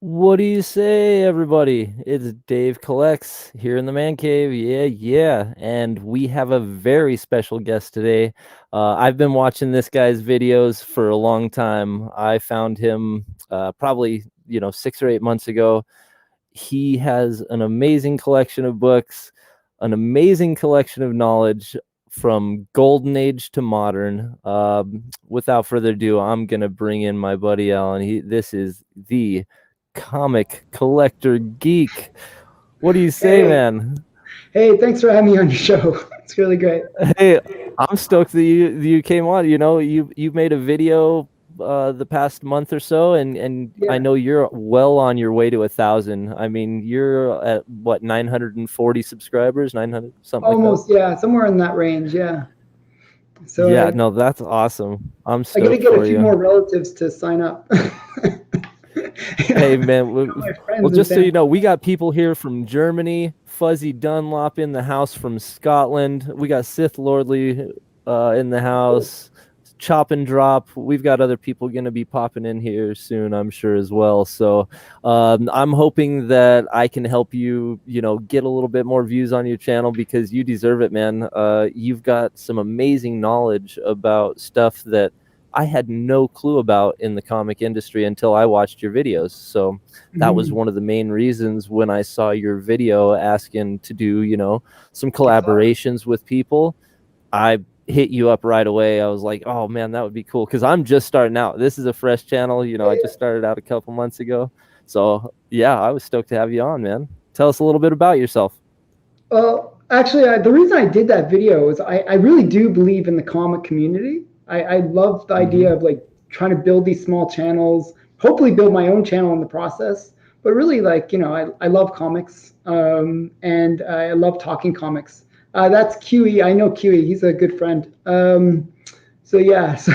What do you say, everybody? It's Dave Collects here in the man cave. Yeah. And we have a very special guest today. I've been watching this guy's videos for a long time. I found him probably, 6 or 8 months ago. He has an amazing collection of books, an amazing collection of knowledge from golden age to modern. Without further ado, I'm going to bring in my buddy Alan. This is the Comic Collector Geek. What do you say, Hey, man? hey, thanks for having me on your show. It's really great. Hey, I'm stoked that you came on. You made a video the past month or so, and I Yeah, know you're well on your way to 1,000. I mean, you're at what, 940 subscribers, 900, something like that. almost. Yeah, somewhere in that range. Yeah. So Yeah, no, that's awesome. I'm I got to stoked get a for few you. more relatives to sign up. Hey, man. My Well, friends and just so you family. know, we got people here from Germany. Fuzzy Dunlop in the house from Scotland. We got Sith Lordly in the Cool. house. Chop and Drop. We've got other people going to be popping in here soon, I'm sure, as well. So I'm hoping that I can help you, get a little bit more views on your channel because you deserve it, man. You've got some amazing knowledge about stuff that I had no clue about in the comic industry until I watched your videos. So that was Mhm. one of the main reasons when I saw your video asking to do, some A collab. collaborations with people. I hit you up right away. I was like, oh man, that would be cool. Cause I'm just starting out. This is a fresh channel. Yeah, I just yeah. started out a couple months ago. So yeah, I was stoked to have you on, man. Tell us a little bit about yourself. Well, actually, the reason I did that video is I really do believe in the comic community. I love the idea Mm-hmm. of like trying to build these small channels, hopefully build my own channel in the process. But really, like, I love comics, and I love talking comics. That's QE. I know QE. He's a good friend. So yeah, so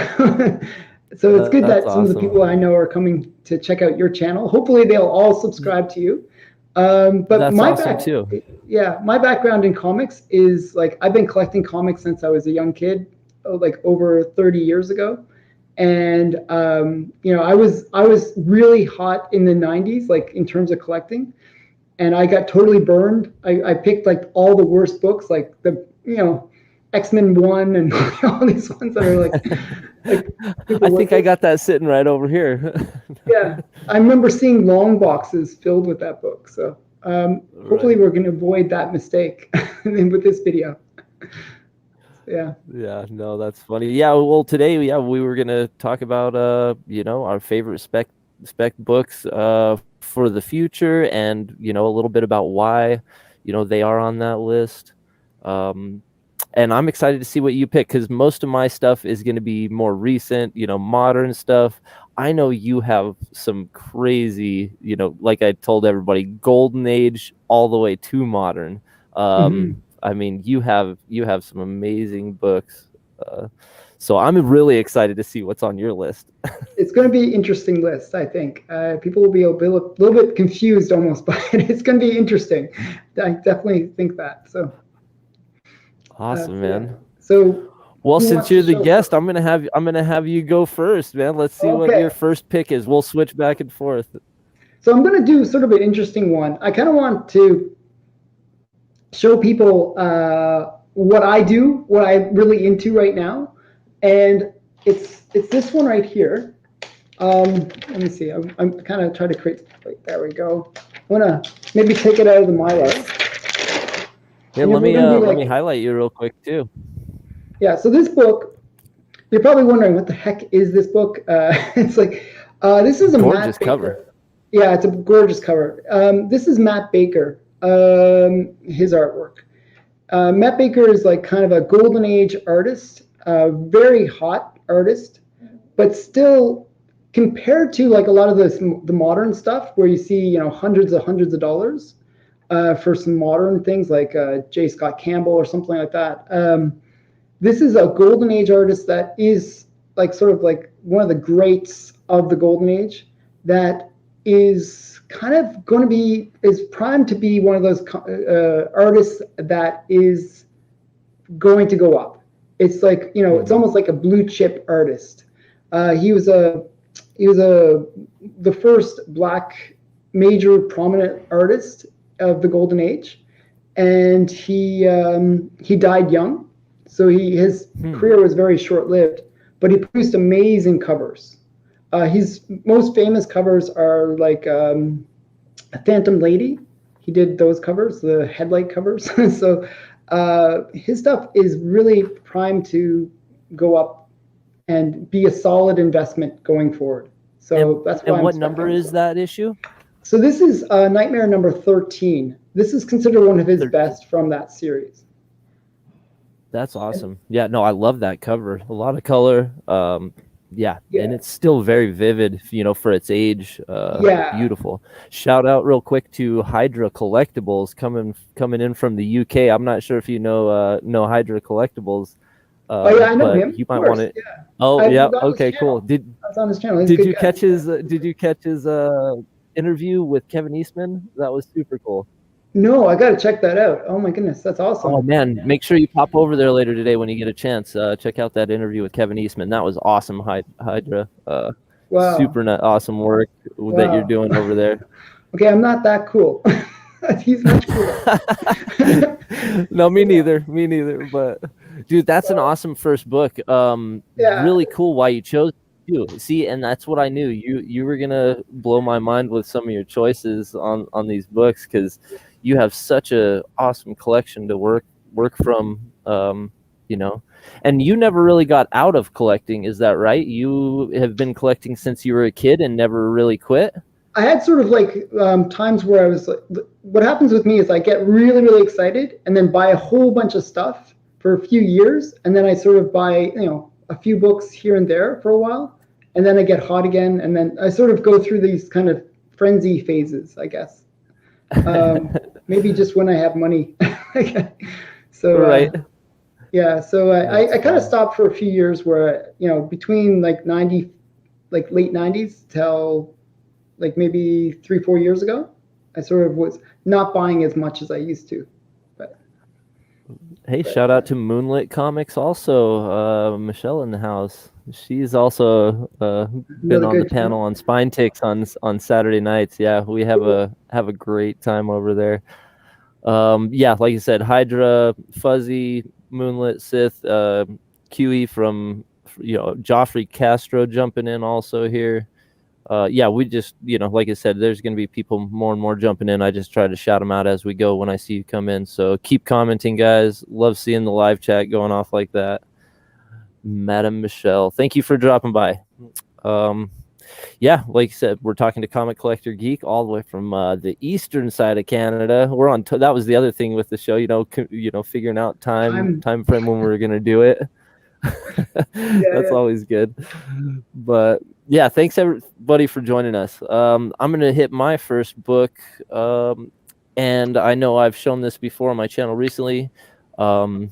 it's good That's that some of the people I awesome. know are coming to check out your channel. Hopefully, they'll all subscribe to you. But That's awesome too. yeah, my background in comics is like I've been collecting comics since I was a young kid, like over 30 years ago. And I was really hot in the 90s, like in terms of collecting, and I got totally burned. I picked like all the worst books, like the X-Men 1 and all these ones that are like super I think I worthless. got that sitting right over here. Yeah, I remember seeing long boxes filled with that book. So hopefully Right. we're going to avoid that mistake with this video. Yeah. Yeah, no, that's funny. Yeah, well, today, yeah, we were gonna talk about our favorite spec books for the future, and a little bit about why, they are on that list. Um and I'm excited to see what you pick because most of my stuff is going to be more recent, modern stuff. I know you have some crazy, like I told everybody, golden age all the way to modern. Hmm. I mean, you have some amazing books. Uh, so I'm really excited to see what's on your list. It's going to be an interesting list, I think. People will be little bit confused almost, but it's going to be interesting. I definitely think that. Awesome, So yeah. man. So Well, who since wants to you're the show guest, first? I'm gonna have you go first, man. Let's see what Okay. your first pick is. We'll switch back and forth. So I'm going to do sort of an interesting one. I kind of want to show people what I do, what I'm really into right now, and it's this one right here. Let me see. I'm kind of trying to create. Wait, there we go. I want to maybe take it out of the mylar, Yeah, and let we're me going to uh be let me like, highlight you real quick too. yeah. So this book, you're probably wondering what the heck is this book? It's like this is a Gorgeous Matt cover. Baker. Yeah, it's a gorgeous cover. This is Matt Baker. His artwork. Matt Baker is like kind of a golden age artist, very hot artist, but still compared to like a lot of the modern stuff where you see hundreds of dollars for some modern things like J. Scott Campbell or something like that. This is a golden age artist that is like sort of like one of the greats of the golden age that is kind of going to be is primed to be one of those artists that is going to go up. It's like it's Hmm. almost like a blue chip artist. He was the first black. major prominent artist of the Golden Age, and he died young, so his career was very short lived. But he produced amazing covers. His most famous covers are like Phantom Lady. He did those covers, the headlight covers. So his stuff is really primed to go up and be a solid investment going forward. So that's why. And what number is that issue? So this is Nightmare number 13. This is considered one of his 13. Best from that series. That's awesome. Yeah, no, I love that cover. A lot of color. Yeah, and it's still very vivid, for its age. Beautiful. Shout out real quick to Hydra Collectibles coming in from the UK. I'm not sure if you know Hydra Collectibles. I know him. You might want to. Yeah. Oh, yeah. Okay, cool. I was on his channel. Did you catch his interview with Kevin Eastman? That was super cool. No, I got to check that out. Oh my goodness, that's awesome. Oh man, make sure you pop over there later today when you get a chance. Check out that interview with Kevin Eastman. That was awesome, Hydra. Wow. Super awesome work that you're doing over there. Okay, I'm not that cool. He's much cooler. No, me neither. But dude, that's an awesome first book. Really cool why you chose you. See, and that's what I knew. You were gonna blow my mind with some of your choices on these books, because you have such a awesome collection to work from. And you never really got out of collecting, is that right? You have been collecting since you were a kid and never really quit? I had sort of like times where I was like, what happens with me is I get really, really excited and then buy a whole bunch of stuff for a few years. And then I sort of buy, a few books here and there for a while. And then I get hot again. And then I sort of go through these kind of frenzy phases, I guess. Maybe just when I have money. So, right. So I kind of stopped for a few years where, between like late 90s till like maybe 3-4 years ago, I sort of was not buying as much as I used to. Hey, shout out to Moonlit Comics also. Michelle in the house. She's also been on the panel on Spine Ticks on Saturday nights. Yeah, we have a great time over there. Like you said, Hydra, Fuzzy, Moonlit, Sith, QE from Joffrey Castro jumping in also here. We just, like I said, there's going to be people more and more jumping in. I just try to shout them out as we go when I see you come in. So keep commenting, guys. Love seeing the live chat going off like that. Madam Michelle, thank you for dropping by. Like you said, we're talking to Comic Collector Geek all the way from the eastern side of Canada. We're on. That was the other thing with the show, figuring out time frame when we were going to do it. That's always good. But yeah, thanks everybody for joining us. I'm gonna hit my first book, and I know I've shown this before on my channel recently. I'm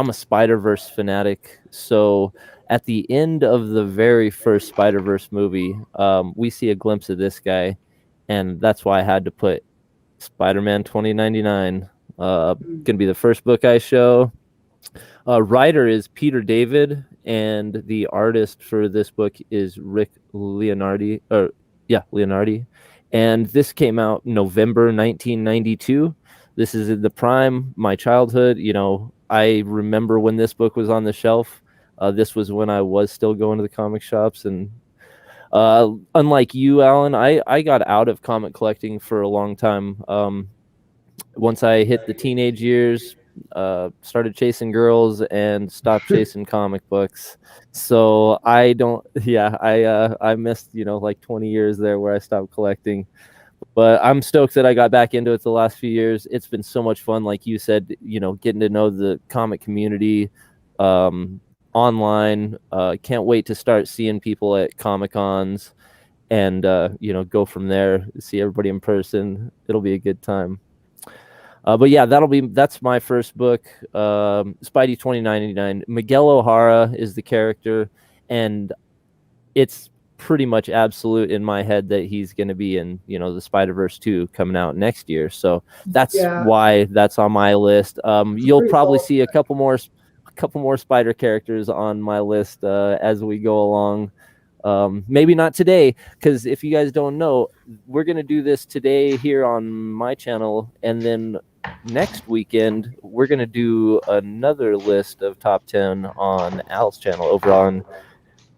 a Spider-Verse fanatic, so at the end of the very first Spider-Verse movie, we see a glimpse of this guy, and that's why I had to put Spider-Man 2099. Gonna be the first book I show. Writer is Peter David, and the artist for this book is Rick Leonardi. Leonardi. And this came out November 1992. This is in the prime, my childhood. I remember when this book was on the shelf. This was when I was still going to the comic shops. And unlike you, Alan, I got out of comic collecting for a long time. Once I hit the teenage years, started chasing girls and stopped chasing comic books. So I missed like 20 years there where I stopped collecting, but I'm stoked that I got back into it the last few years. It's been so much fun, like you said, getting to know the comic community online. Can't wait to start seeing people at Comic-Cons and go from there, see everybody in person. It'll be a good time. But yeah, that's my first book, Spidey 2099. Miguel O'Hara is the character, and it's pretty much absolute in my head that he's going to be in, the Spider-Verse 2 coming out next year. So that's why that's on my list. You'll probably see a couple more Spider characters on my list as we go along. Maybe not today, because if you guys don't know, we're gonna do this today here on my channel, and then next weekend we're gonna do another list of top 10 on Al's channel over on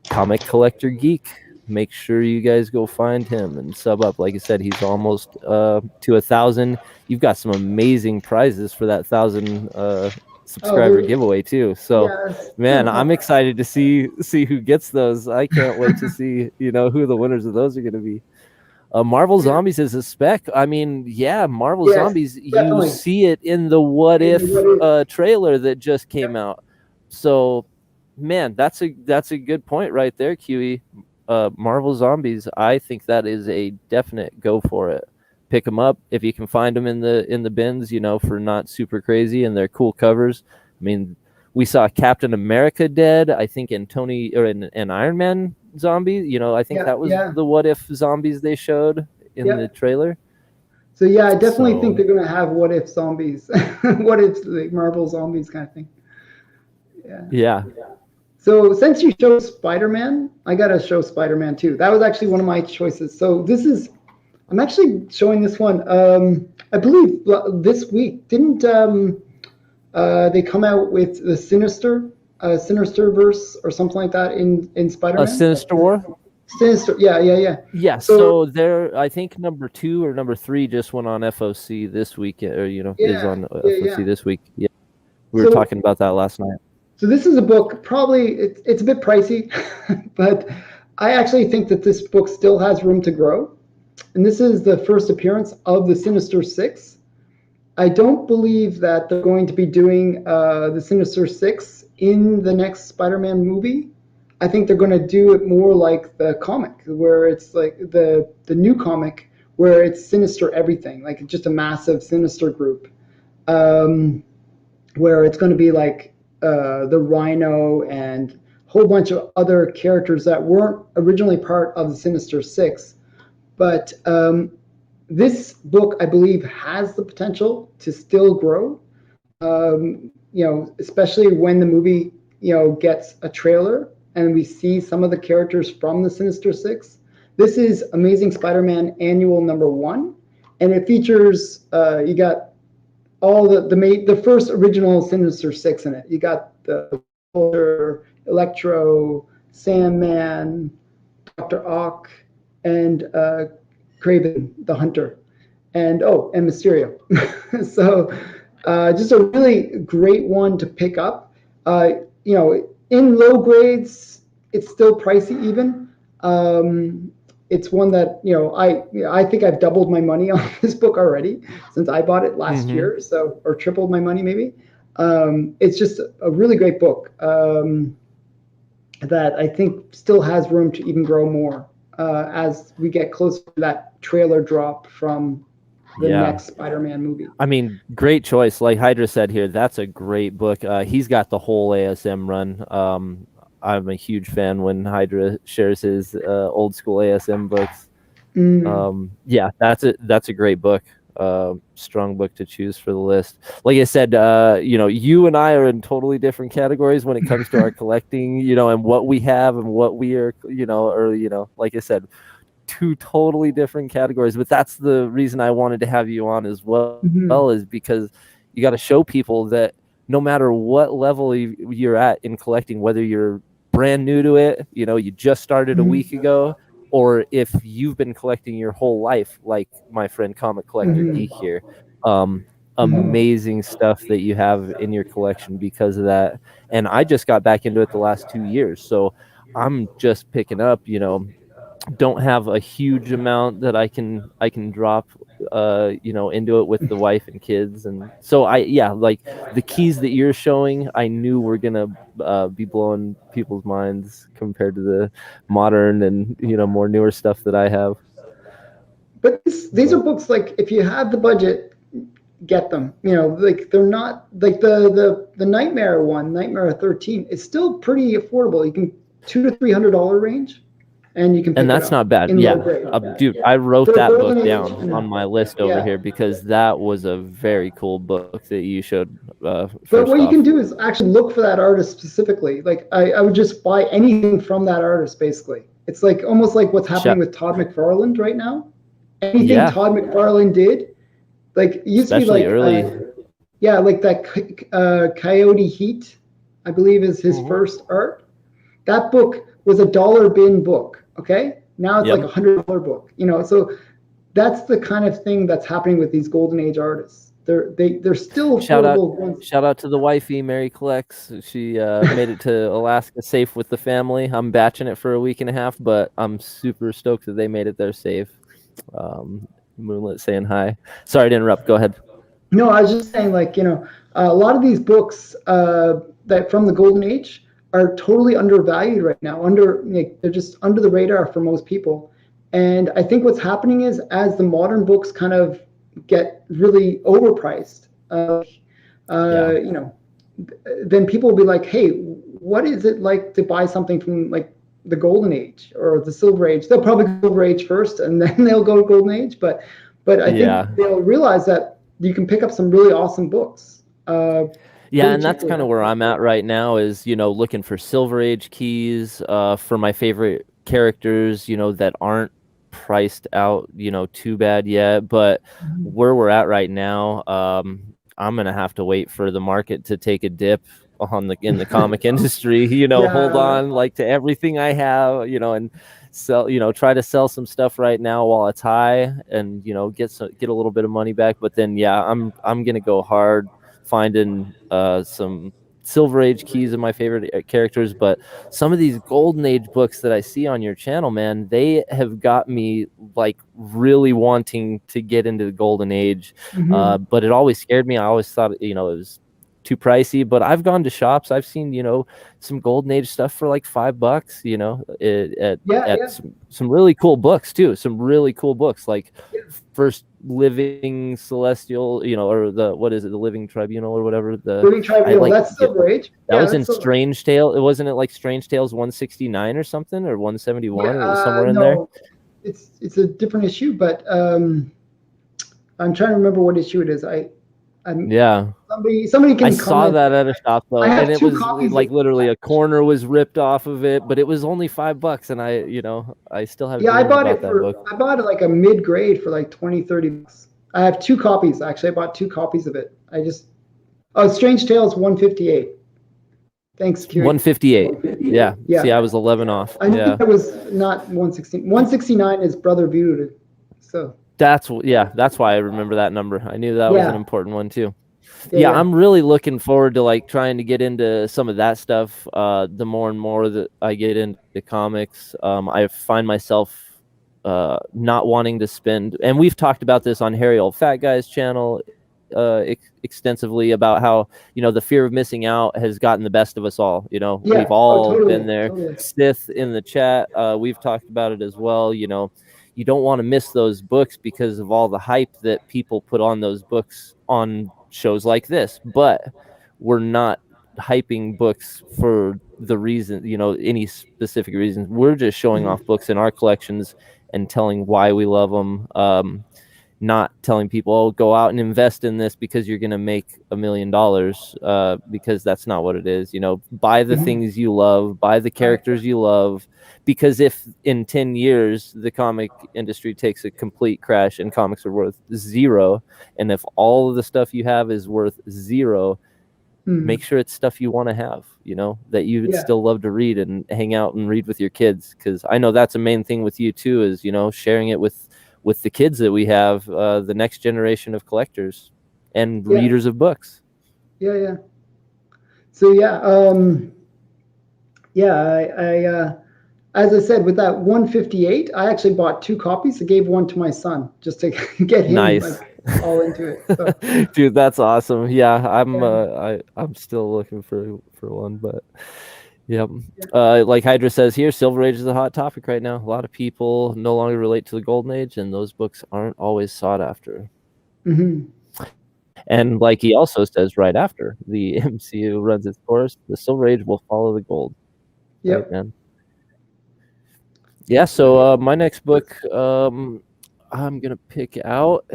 Comic Collector Geek. Make sure you guys go find him and sub up. Like I said, he's almost to 1,000. You've got some amazing prizes for that 1,000 Oh, subscriber giveaway too. So, yes. man, I'm excited to see who gets those. I can't wait to see who the winners of those are going to be. Marvel Zombies is a spec. I mean, yeah, Marvel Yes, Zombies. You definitely. see it in the What In If the what if. trailer that just came out. So, man, that's a good point right there, QE. Marvel Zombies. I think that is a definite go for it. Pick them up if you can find them in the bins. For not super crazy, and they're cool covers. I mean, we saw Captain America dead. I think in Tony or in Iron Man zombie. I think Yeah, that was yeah, the What If zombies they showed in the yeah. trailer. So yeah, I definitely think So they're gonna have what if zombies, what if like Marvel zombies kind of thing. Yeah. yeah, So since you showed Spider-Man, I gotta show Spider-Man too. That was actually one of my choices. So I'm actually showing this one. I believe this week. Didn't they come out with the Sinister verse or something like that in a Spider-Man? Sinister War. Sinister, yeah, yeah, yeah. Yeah, So so there, I think number 2 or number 3 just went on FOC this week, or is yeah, on yeah, FOC yeah. this week. Yeah, we were So talking about that last night. So this is a book, probably it's a bit pricey, but I actually think that this book still has room to grow. And this is the first appearance of the Sinister Six. I don't believe that they're going to be doing the Sinister Six in the next Spider-Man movie. I think they're going to do it more like the comic, where it's like the new comic, where it's Sinister everything, like just a massive Sinister group. Um, where it's going to be like the Rhino and a whole bunch of other characters that weren't originally part of the Sinister Six. But this book, I believe, has the potential to still grow. Especially when the movie, gets a trailer and we see some of the characters from the Sinister Six. This is Amazing Spider-Man Annual #1, and it features you got all the first original Sinister Six in it. You got the Electro, Sandman, Doctor Ock, and Kraven the Hunter, and Mysterio. So just a really great one to pick up. In low grades, it's still pricey even. It's one that I think I've doubled my money on this book already since I bought it last year, so or tripled my money maybe. It's just a really great book that I think still has room to even grow more as we get closer to that trailer drop from the next Spider-Man movie. I mean, great choice. Like Hydra said here, that's a great book. He's got the whole ASM run. I'm a huge fan when Hydra shares his old school ASM books. Yeah, that's a great book. Strong book to choose for the list. Like I said, you and I are in totally different categories when it comes to our collecting, and what we have and what we are, like I said, two totally different categories. But that's the reason I wanted to have you on as well, is because you got to show people that no matter what level you're at in collecting, whether you're brand new to it, you just started a week ago, or if you've been collecting your whole life, like my friend Comic Collector Geek here, amazing stuff that you have in your collection because of that. And I just got back into it the last 2 years, so I'm just picking up, don't have a huge amount that I can drop into it with the wife and kids. And so like the keys that you're showing, I knew were gonna be blowing people's minds compared to the modern and more newer stuff that I have. But these are books, like, if you have the budget, get them. Like, they're not like the Nightmare one, Nightmare 13. It's still pretty affordable. You can $200 to $300 range, and you can pick And it that's up not bad. in Yeah. low grade. Dude, I wrote For a that book golden age, down on my list over here because that was a very cool book that you showed But first what you off. can do is actually look for that artist specifically. Like, I would just buy anything from that artist, basically. It's like almost like what's happening Shout, with Todd McFarlane right now. Anything yeah, Todd McFarlane did, like it used to be especially like early. yeah, like that Coyote Heat, I believe is his Mhm. first art. That book was a dollar bin book. Okay, now it's Yep. like $100 book. You know, so that's the kind of thing that's happening with these golden age artists. They're still Shout out, affordable ones. shout out to the wifey, Mary collects. She made it to Alaska safe with the family. I'm batching it for a week and a half, but I'm super stoked that they made it there safe. Moonlit saying hi. Sorry to interrupt. Go ahead. No, I was just saying, like, you know, a lot of these books that from the golden age are totally undervalued right now. Like, they're just under the radar for most people. And I think what's happening is as the modern books kind of get really overpriced, Yeah. you know, then people will be like, hey, what is it like to buy something from like the golden age or the silver age? They'll probably go silver age first and then they'll go golden age. But I Yeah. think they'll realize that you can pick up some really awesome books Yeah, pretty and that's cheaply kind of now. where I'm at right now is, looking for Silver Age keys for my favorite characters, that aren't priced out, too bad yet. But Mhm. where we're at right now, I'm gonna have to wait for the market to take a dip on the in the comic industry, hold Yeah, on like to everything I have, and sell, try to sell some stuff right now while it's high and, get a little bit of money back. But then yeah, I'm gonna go hard finding some Silver Age keys of my favorite characters, but some of these Golden Age books that I see on your channel, man, they have got me like really wanting to get into the Golden Age. hmm But it always scared me. I always thought, it was too pricey. But I've gone to shops, I've seen, some Golden Age stuff for like $5, yeah, at yeah, some really cool books too. Some really cool books like First Living Celestial, or the what is it, the Living Tribunal or whatever. Living I Tribunal. like That's Silver Age. that Yeah, was in that's Silver Age. Strange Tale. It wasn't it like Strange Tales 169 or something, or 171, Yeah, or somewhere in there. no, it's a different issue, but I'm trying to remember what issue it is. I'm Yeah. somebody I can saw comment. that at a shop I though, and have it two was copies of. like literally a corner was ripped off of it, but it was only $5, and I still have Yeah, dreams about that book. I bought it like a mid grade for like 20, $30. I have two copies actually. I bought two copies of it. Oh, Strange Tales 158. Thanks, Kiri. 158. Yeah. See, I Yeah, was 11 off. I knew Yeah. that was not 116. 169 is Brother Beauty. So That's why I remember that number. I knew that was an yeah, important one too. yeah, Yeah, yeah. I'm really looking forward to like trying to get into some of that stuff. The more and more that I get into comics, I find myself not wanting to spend. And we've talked about this on Harry Old Fat Guy's channel extensively about how the fear of missing out has gotten the best of us all. We've Yeah. Oh, all been totally, there. totally. Sith in the chat, we've talked about it as well. You don't want to miss those books because of all the hype that people put on those books on shows like this. But we're not hyping books for the reason, any specific reasons. We're just showing Mhm. off books in our collections and telling why we love them. Not telling people, oh, go out and invest in this because you're going to make $1 million, because that's not what it is. Buy the Mhm. things you love, buy the Right. characters you love, because if in 10 years the comic industry takes a complete crash and comics are worth zero, and if all of the stuff you have is worth zero, make Mhm. sure it's stuff you want to have, that you would Yeah. still love to read and hang out and read with your kids. Because I know that's a main thing with you too, is sharing it with the kids that we have, the next generation of collectors and Yeah. readers of books. Yeah. Yeah. So yeah. Yeah. As I said, with that 158, I actually bought two copies. I gave one to my son just to get him Nice. like all into it. So Dude, that's awesome. Yeah, yeah. I'm still looking for one, but yep. Like Hydra says here, Silver Age is a hot topic right now. A lot of people no longer relate to the Golden Age, and those books aren't always sought after. hmm And like he also says right after the MCU runs its course, the Silver Age will follow the gold. Right, Yep. man. Yeah, so my next book, I'm gonna pick out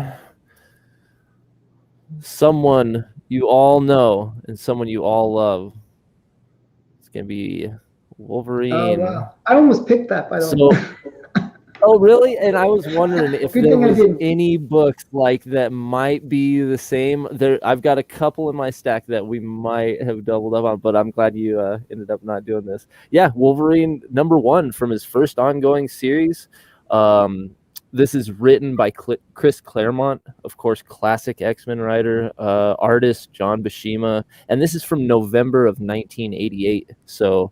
someone you all know and someone you all love. It's gonna be Oh Wolverine. wow! I almost picked that, by the way. So, oh, really? And I was wondering if Good there thing I was didn't. any books like that might be the same. There, I've got a couple in my stack that we might have doubled up on, but I'm glad you ended up not doing this. Yeah, Wolverine #1 from his first ongoing series. This is written by Chris Claremont, of course, classic X-Men writer, artist John Buscema, and this is from November of 1988. So,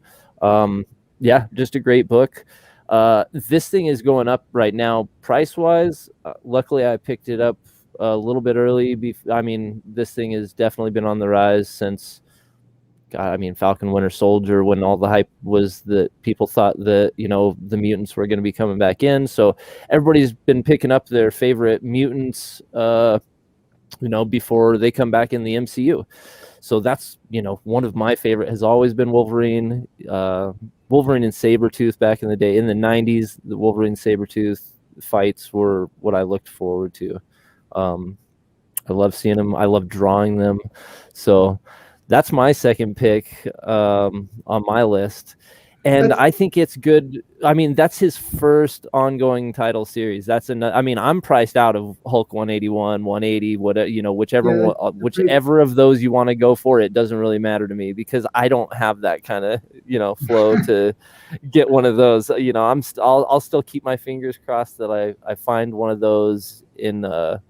yeah, just a great book. This thing is going up right now price wise. Luckily, I picked it up a little bit early. I mean, this thing has definitely been on the rise since, God, I mean, Falcon Winter Soldier, when all the hype was that people thought that, the mutants were going to be coming back in. So everybody's been picking up their favorite mutants, before they come back in the MCU. So that's, one of my favorite has always been Wolverine. Wolverine and Sabretooth back in the day. In the 90s, the Wolverine Sabretooth fights were what I looked forward to. I love seeing them. I love drawing them. So that's my second pick on my list. And I think it's good. I mean, that's his first ongoing title series. That's another. I mean, I'm priced out of Hulk 181, 180, whatever, whichever of those you want to go for. It doesn't really matter to me because I don't have that kind of flow to get one of those. I'll still keep my fingers crossed that I find one of those in a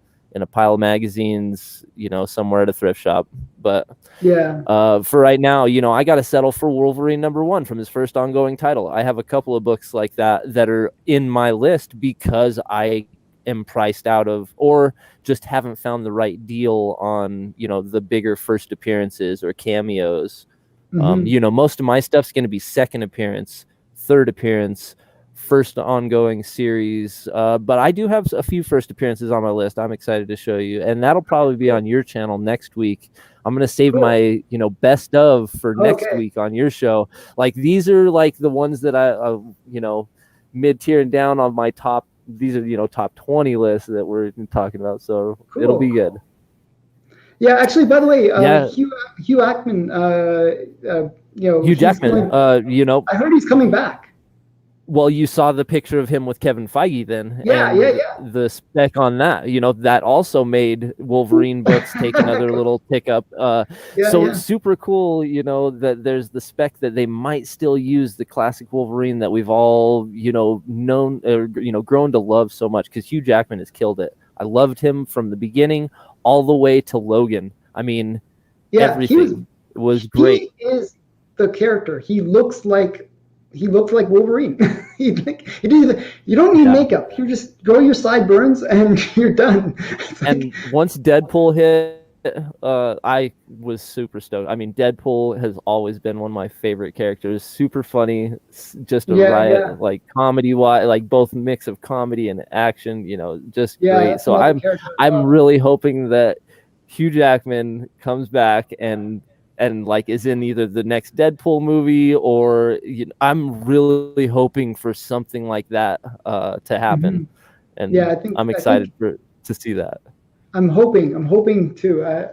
pile of magazines, somewhere at a thrift shop. But yeah, for right now, I got to settle for Wolverine #1 from his first ongoing title. I have a couple of books like that are in my list because I am priced out of, or just haven't found the right deal on, the bigger first appearances or cameos. Most of my stuff's going to be second appearance, third appearance, first ongoing series, but I do have a few first appearances on my list. I'm excited to show you, and that'll probably be on your channel next week. I'm gonna save my best of for next week on your show. Like, these are like the ones that I mid-tier and down on my top. These are top 20 lists that we're talking about, so it'll be good. Yeah, actually, by the way, Hugh Jackman, Hugh Jackman, I heard he's coming back. Well, you saw the picture of him with Kevin Feige then. Yeah. The spec on that, that also made Wolverine books take another little tick up. Super cool, that there's the spec that they might still use the classic Wolverine that we've all, known, or, grown to love so much, because Hugh Jackman has killed it. I loved him from the beginning all the way to Logan. I mean, everything was great. He is the character. He looks like Wolverine. You don't need makeup. You just grow your sideburns and you're done. And once Deadpool hit, I was super stoked. I mean, Deadpool has always been one of my favorite characters. Super funny, just a riot, like comedy-wise, like both mix of comedy and action. Just great. So I'm really hoping that Hugh Jackman comes back and like is in either the next Deadpool movie, or I'm really hoping for something like that to happen. And I'm excited to see that. I'm hoping too.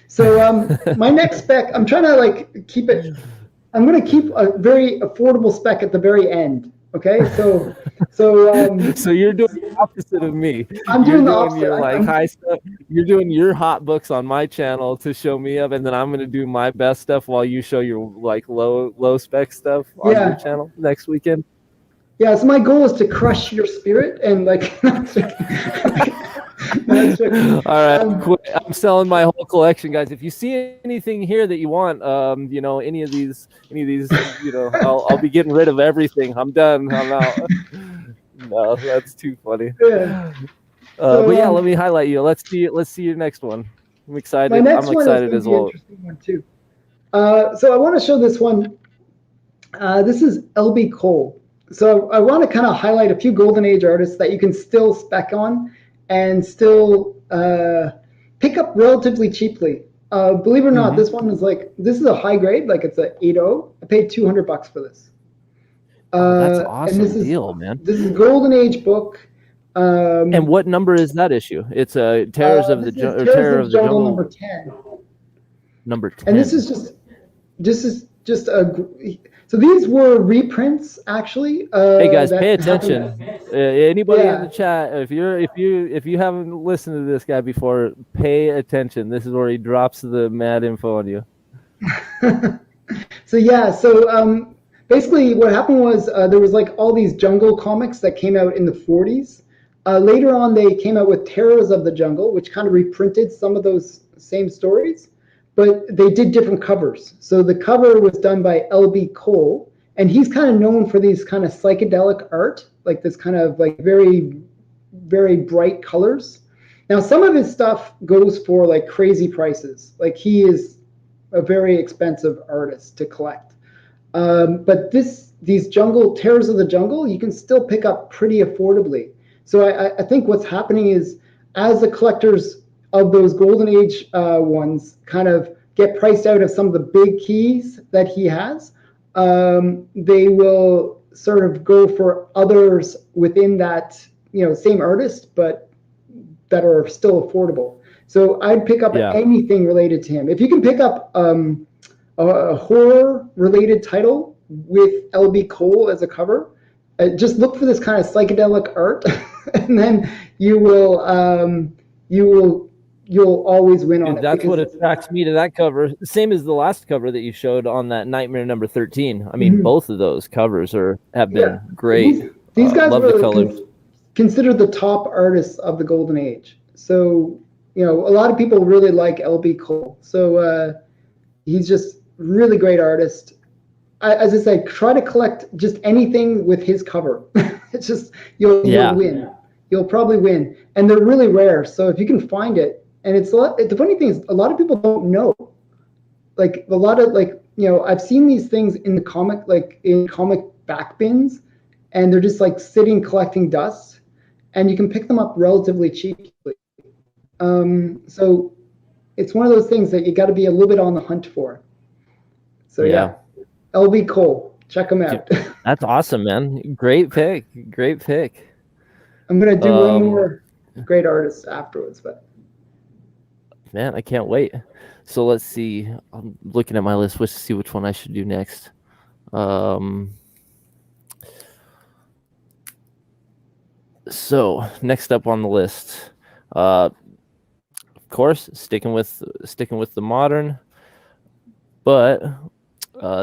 So my next spec, I'm trying to keep it. I'm going to keep a very affordable spec at the very end. Okay, so you're doing the opposite of me. I'm doing the opposite. Your high stuff. You're doing your hot books on my channel to show me up, and then I'm gonna do my best stuff while you show your low spec stuff on your channel next weekend. Yeah, so my goal is to crush your spirit and All right, I'm selling my whole collection, guys. If you see anything here that you want, any of these, I'll be getting rid of everything. I'm done. I'm out. No, that's too funny. Yeah. But yeah, let me highlight you. Let's see your next one. I'm excited. I'm excited as well. Interesting one too. So I want to show this one. This is LB Cole. So I want to kind of highlight a few Golden Age artists that you can still spec on and still pick up relatively cheaply. Believe it or not, this one is this is a high grade, it's a 8.0. I paid $200 for this. That's an awesome deal, man. This is a Golden Age book. And what number is that issue? It's a Terrors of the Jungle number 10. Number 10. And this is just So these were reprints, actually. Hey guys, that pay happened. attention. Anybody in Yeah. the chat, if you haven't listened to this guy before, pay attention. This is where he drops the mad info on you. So yeah, so basically what happened was there was like all these jungle comics that came out in the 40s. Later on, they came out with Terrors of the Jungle, which kind of reprinted some of those same stories, but they did different covers. So the cover was done by L.B. Cole, and he's kind of known for these kind of psychedelic art, like this kind of like very, very bright colors. Now, some of his stuff goes for like crazy prices. Like he is a very expensive artist to collect. But these jungle Terrors of the Jungle, you can still pick up pretty affordably. So I think what's happening is as the collectors of those golden age ones kind of get priced out of some of the big keys that he has, they will sort of go for others within that same artist, but that are still affordable. So I'd pick up anything related to him. If you can pick up a horror related title with LB Cole as a cover, just look for this kind of psychedelic art, and then you'll always win on it. That's what attracts me to that cover. Same as the last cover that you showed on that Nightmare number 13. I mean, both of those covers have been great. These guys love were the colors. Considered the top artists of the golden age. So a lot of people really like LB Cole. So he's just really great artist. As I said, try to collect just anything with his cover. It's just you'll win. You'll probably win, and they're really rare. So if you can find it, and the funny thing is, a lot of people don't know. Like a lot of I've seen these things in the comic, like in comic back bins, and they're just like sitting collecting dust, and you can pick them up relatively cheaply. So it's one of those things that you got to be a little bit on the hunt for. So yeah. LB Cole, check him out. That's awesome, man. Great pick. I'm gonna do one more great artist afterwards, but man, I can't wait. So let's see. I'm looking at my list to see which one I should do next. So next up on the list, of course, sticking with the modern, but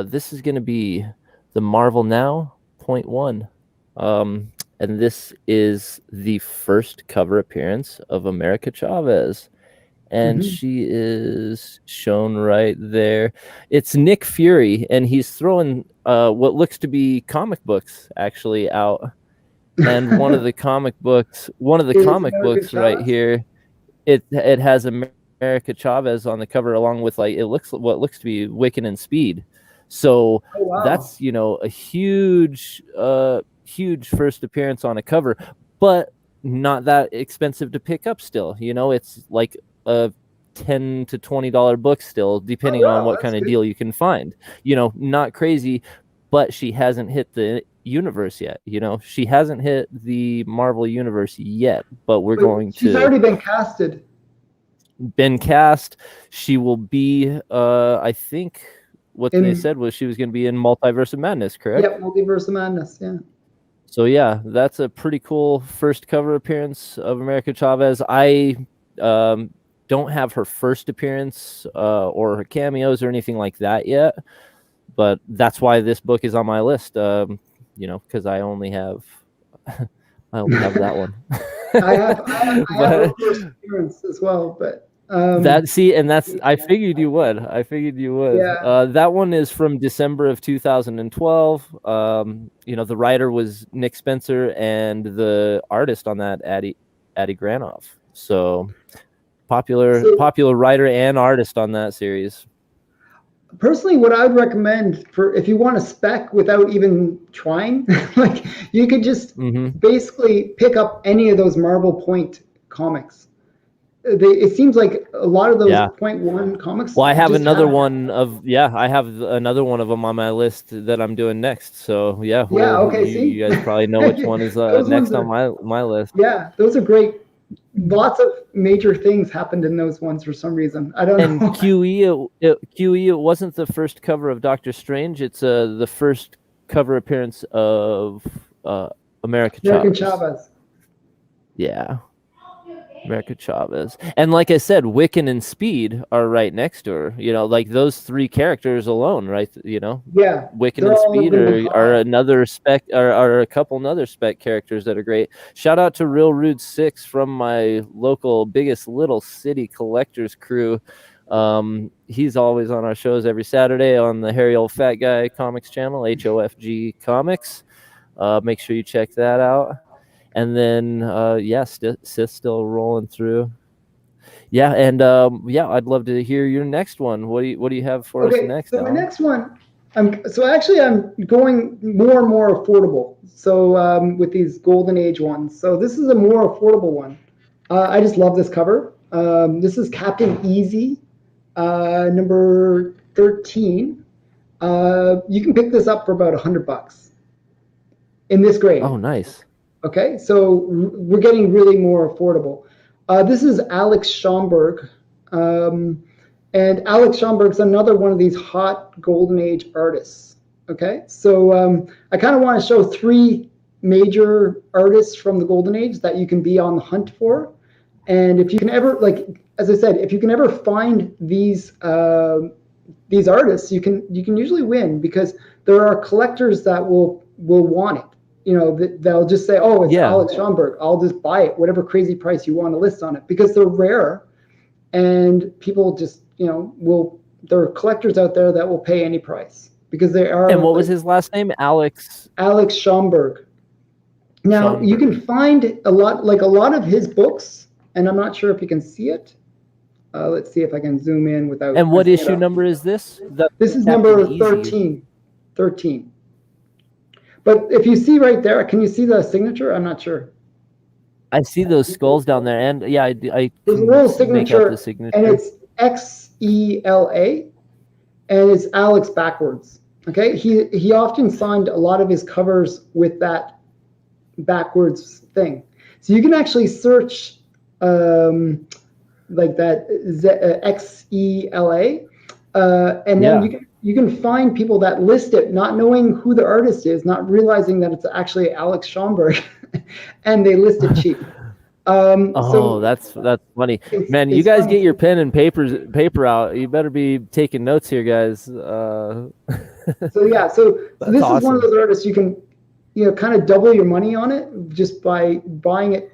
this is going to be the Marvel Now .1, and this is the first cover appearance of America Chavez, and she is shown right there. It's Nick Fury, and he's throwing what looks to be comic books actually out, and one of the comic books right here, it has America Chavez on the cover along with what looks to be Wiccan and Speed. So that's a huge first appearance on a cover, but not that expensive to pick up still. It's like a $10 to $20 book still, depending on what kind of deal you can find. Not crazy, but she hasn't hit the universe yet. She hasn't hit the Marvel universe yet, but she's already been casted. She will be I think they said was she was going to be in Multiverse of Madness, correct? Yeah, Multiverse of Madness, yeah. So yeah, that's a pretty cool first cover appearance of America Chavez. I don't have her first appearance or her cameos or anything like that yet, but that's why this book is on my list. Because I only have that one. I have her first appearance as well, but I figured you would. Yeah. That one is from December of 2012. The writer was Nick Spencer, and the artist on that, Addie Granoff. So popular writer and artist on that series. Personally, what I would recommend if you want to spec without even trying, like you could just basically pick up any of those Marvel Point comics. It seems like a lot of those Point One comics. Well, I have another one of them on my list that I'm doing next. So okay. You guys probably know which one is next on my list. Yeah, those are great lots of major things happened in those ones for some reason. I don't And know. QE, it wasn't the first cover of Doctor Strange. It's the first cover appearance of America American Chavez. Chavez. Yeah, America Chavez. And like I said, Wiccan and Speed are right next to her. You know, like those three characters alone, right? You know, Yeah, Wiccan they're and all Speed really are hot. another spec are a couple other spec characters that are great. Shout out to Real Rude 6 from my local biggest little city collectors crew. He's always on our shows every Saturday on the Hairy Old Fat Guy Comics channel, HOFG Comics. Make sure you check that out. And then yeah, Sith's still rolling through. Yeah, and yeah, I'd love to hear your next one. What do you have for us Okay, next, so my Alan? next one, I'm going more and more affordable. So with these golden age ones, so this is a more affordable one. I just love this cover. This is Captain Easy, number 13. You can pick this up for about $100 in this grade. Oh, nice. Okay, so we're getting really more affordable. This is Alex Schomburg. And Alex Schomburg's another one of these hot golden age artists. Okay, so I kind of want to show three major artists from the golden age that you can be on the hunt for. And if you can ever, like, as I said, if you can ever find these artists, you can usually win because there are collectors that will want it. You know, they'll just say, "Oh, it's Yeah. Alex Schomburg. I'll just buy it, whatever crazy price you want to list on it," because they're rare, and people just, you know, will. There are collectors out there that will pay any price because they are. And what was like, his last name? Alex Schomburg. Now you can Schomburg. find a lot of his books, and I'm not sure if you can see it. Let's see if I can zoom in without And what messing it issue up. number is this? The This is Captain number Easy. 13. 13. But if you see right there, can you see the signature? I'm not sure. I see those skulls down there, and yeah, I There's a can little make out the signature, and signature. it's XELA, and it's Alex backwards. Okay, he often signed a lot of his covers with that backwards thing. So you can actually search like that XELA, and then Yeah. you can find people that list it, not knowing who the artist is, not realizing that it's actually Alex Schomburg, and they list it cheap. Oh, So that's funny, man. You it's guys funny. get your pen and paper out. You better be taking notes here, guys. So yeah, so That's this is one of awesome. those artists you can, you know, kind of double your money on it just by buying it,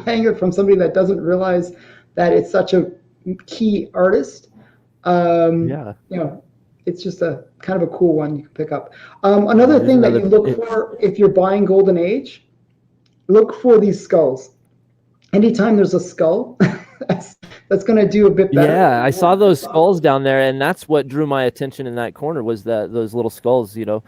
buying it from somebody that doesn't realize that it's such a key artist. Yeah. You know, it's just a kind of a cool one you can pick up. Another Here's thing that you another. look for if you're buying Golden Age, look for these skulls. Anytime there's a skull, that's going to do a bit better. Yeah, I saw those skulls down there, and that's what drew my attention in that corner was that those little skulls. You know,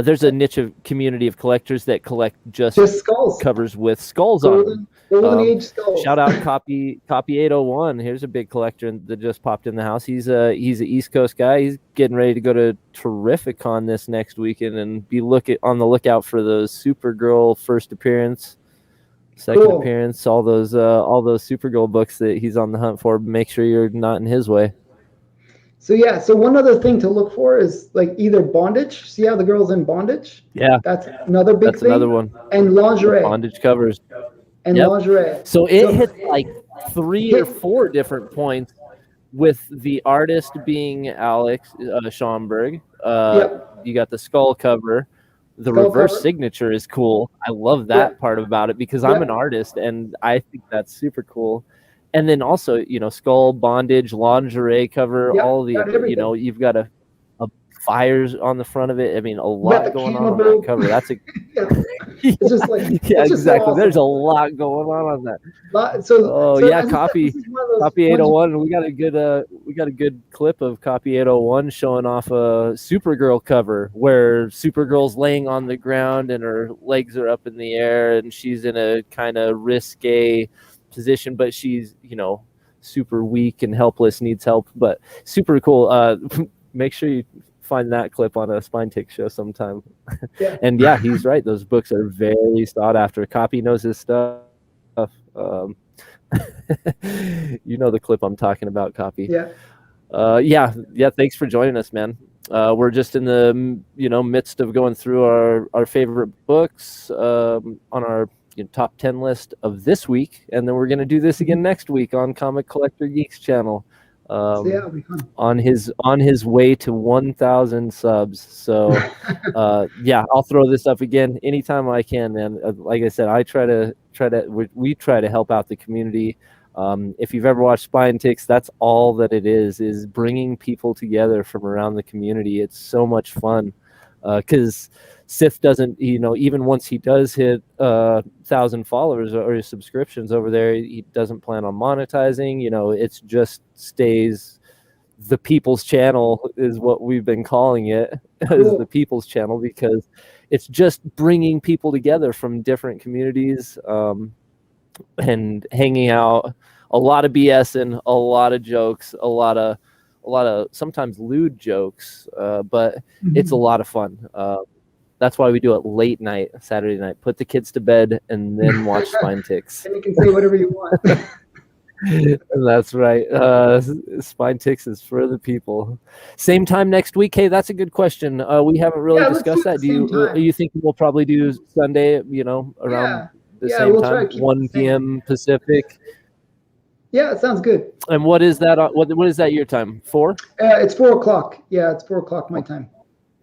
there's a niche of community of collectors that collect just Just skulls, covers with skulls on them. golden age skulls. Shout out copy 801. Here's a big collector that just popped in the house. He's an East Coast guy. He's getting ready to go to Terrificon this next weekend and be on the lookout for those Supergirl first appearance, second Cool. appearance, all those Supergirl books that he's on the hunt for. Make sure you're not in his way. So yeah, so one other thing to look for is like either bondage. See how the girl's in bondage? Yeah, That's another big that's thing. another one. And lingerie. Bondage covers. And Yep. lingerie. So it hit like 3 or 4 different points with the artist being Alex Schomburg. Yep. You got the skull cover. The Skull reverse cover. signature is cool. I love that Yep. part about it because I'm Yep. an artist and I think that's super cool. And then also, you know, skull, bondage, lingerie cover, Yep. all the, Got everything. you know, you've got a fires on the front of it. I mean, a got lot the going camel on that boat. cover. That's a Yeah. It's just like yeah, it's just so exactly. awesome. There's a lot going on that. So Oh so yeah, as I said, copy this is one of those copy ones 801. We got a good clip of copy 801 showing off a Supergirl cover where Supergirl's laying on the ground and her legs are up in the air and she's in a kind of risque position, but she's, you know, super weak and helpless, needs help, but super cool. Make sure you find that clip on a Spine Tick show sometime. Yeah. And yeah, he's right. Those books are very sought after. Copy knows his stuff. You know the clip I'm talking about, Copy. Yeah. Yeah. Thanks for joining us, man. We're just in the midst of going through our favorite books on our top 10 list of this week, and then we're going to do this again next week on Comic Collector Geek's channel. So yeah, it'll be fun. On his way to 1,000 subs. So yeah, I'll throw this up again anytime I can, man. Like I said, we try to help out the community. If you've ever watched Spine Ticks, that's all that it is bringing people together from around the community. It's so much fun because Sith doesn't, even once he does hit 1,000 followers or subscriptions over there, he doesn't plan on monetizing. It's just stays the people's channel is what we've been calling it. Cool. Is the people's channel, because it's just bringing people together from different communities and hanging out. A lot of BS and a lot of jokes, a lot of sometimes lewd jokes, but it's a lot of fun. That's why we do it late night, Saturday night. Put the kids to bed and then watch Spine Ticks. And you can say whatever you want. That's right. Spine Ticks is for the people. Same time next week. Hey, that's a good question. We haven't really discussed that. Do you think we'll probably do Sunday? Around the same time, 1 p.m. Pacific. Yeah, it sounds good. And what is that? What is that your time? 4? It's 4 o'clock. Yeah, it's 4 o'clock my time.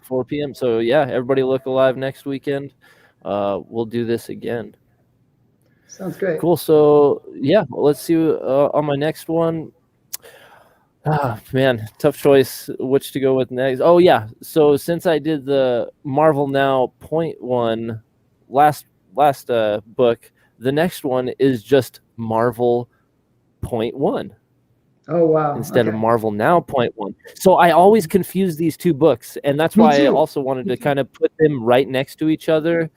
4 p.m. So yeah, everybody look alive next weekend. We'll do this again. Sounds great. Cool. So yeah, let's see on my next one. Man, tough choice which to go with next. Oh yeah, so since I did the Marvel Now .1 last book, the next one is just Marvel .1. Oh wow! Instead of Marvel Now .1. So I always confuse these two books, and that's why I also wanted to kind of put them right next to each other.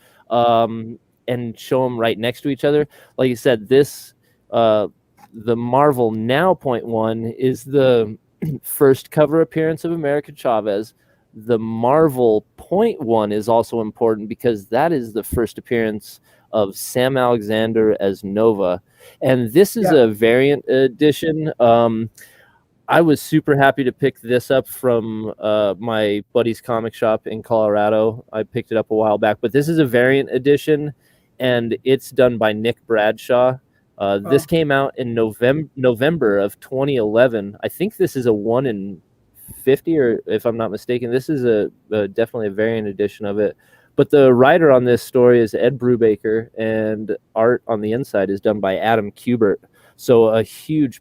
And show them right next to each other. Like you said, this the Marvel Now .1 is the first cover appearance of America Chavez. The Marvel .1 is also important because that is the first appearance of Sam Alexander as Nova. And this is a variant edition. I was super happy to pick this up from my buddy's comic shop in Colorado. I picked it up a while back, but this is a variant edition, and it's done by Nick Bradshaw. This came out in November of 2011. I think this is a 1 in 50, or if I'm not mistaken, this is definitely a variant edition of it. But the writer on this story is Ed Brubaker, and art on the inside is done by Adam Kubert. So a huge,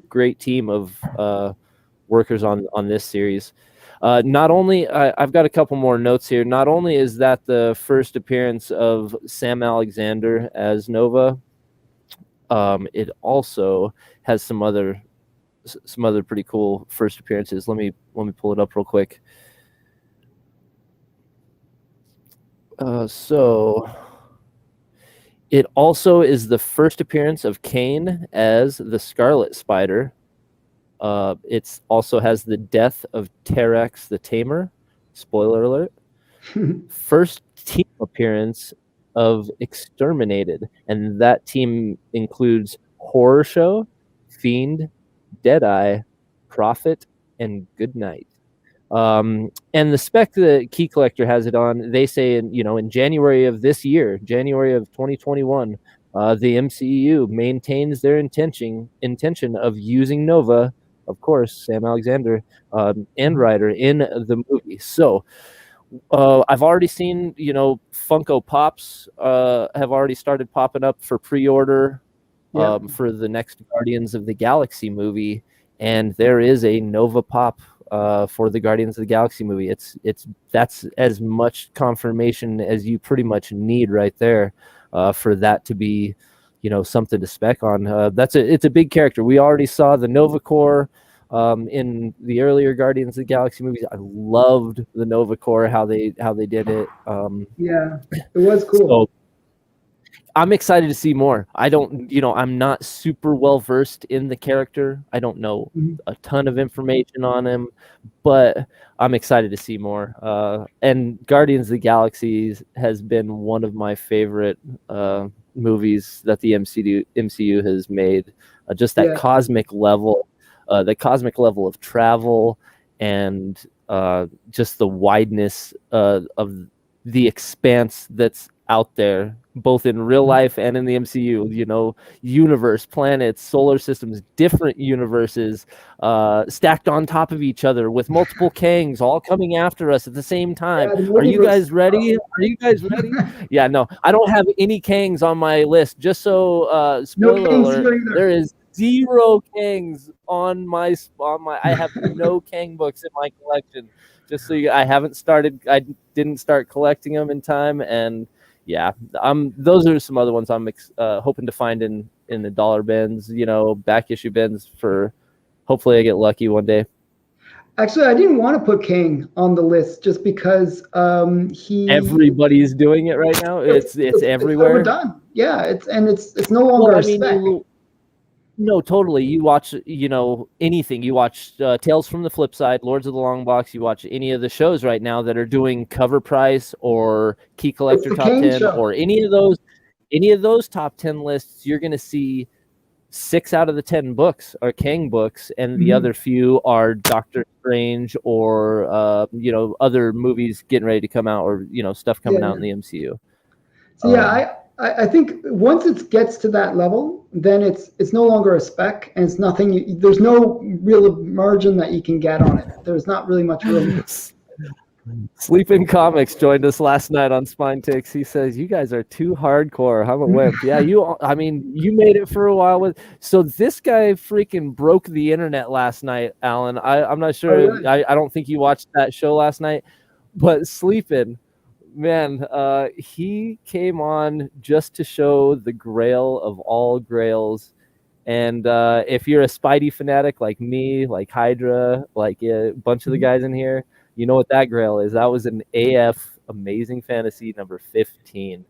great team of workers on this series. Not only, I've got a couple more notes here. Not only is that the first appearance of Sam Alexander as Nova, it also has some other pretty cool first appearances. Let me pull it up real quick. So it also is the first appearance of Kane as the Scarlet Spider. It also has the death of Terex the Tamer. Spoiler alert. First team appearance of Exterminated, and that team includes Horror Show, Fiend, Deadeye, Prophet, and Goodnight. And the spec that Key Collector has it on, they say in January of this year, January of 2021, the MCU maintains their intention of using Nova, of course, Sam Alexander, and Ryder in the movie. So I've already seen, Funko Pops have already started popping up for pre-order for the next Guardians of the Galaxy movie, and there is a Nova Pop for the Guardians of the Galaxy movie. That's as much confirmation as you pretty much need right there for that to be, something to spec on. It's a big character. We already saw the Nova Corps in the earlier Guardians of the Galaxy movies. I loved the Nova Corps, how they did it. It was cool. So I'm excited to see more. I'm not super well versed in the character. I don't know a ton of information on him, but I'm excited to see more. And Guardians of the Galaxy has been one of my favorite movies that the MCU has made. Just that Yeah. cosmic level, of travel, and just the wideness of the expanse that's out there, both in real life and in the MCU. You know, universe, planets, solar systems, different universes stacked on top of each other with multiple Kangs all coming after us at the same time. Yeah, the Are you multiverse. guys ready? Are you guys ready? Yeah, no, I don't have any Kangs on my list. Just so No spoiler Kangs alert, here either. there is 0 Kangs on my. I have no Kang books in my collection. Just so I haven't started. I didn't start collecting them in time, and yeah, those are some other ones I'm hoping to find in the dollar bins, you know, back issue bins, for hopefully I get lucky one day. Actually, I didn't want to put Kang on the list just because Everybody's doing it right now. It's everywhere. It's overdone. Yeah, it's no longer a spec. No, totally. You watch, you know, anything. You watch Tales from the Flip Side, Lords of the Long Box. You watch any of the shows right now that are doing cover price or key collector top 10 show. Or any of those top 10 lists. You're going to see 6 out of the 10 books are Kang books, and the other few are Doctor Strange or you know, other movies getting ready to come out, or you know, stuff coming out in the MCU. So yeah, I think once it gets to that level, then it's no longer a spec, and it's nothing. There's no real margin that you can get on it. There's not really much room. Sleeping Comics joined us last night on Spine Takes. He says, "You guys are too hardcore. I'm a wimp." Yeah, I mean, you made it for a while with. So this guy freaking broke the internet last night, Alan. I'm not sure. Oh, really? I don't think you watched that show last night, but Sleeping. Man, he came on just to show the grail of all grails. And if you're a Spidey fanatic like me, like Hydra, like a bunch of the guys in here, you know what that grail is. That was an AF Amazing Fantasy number 15.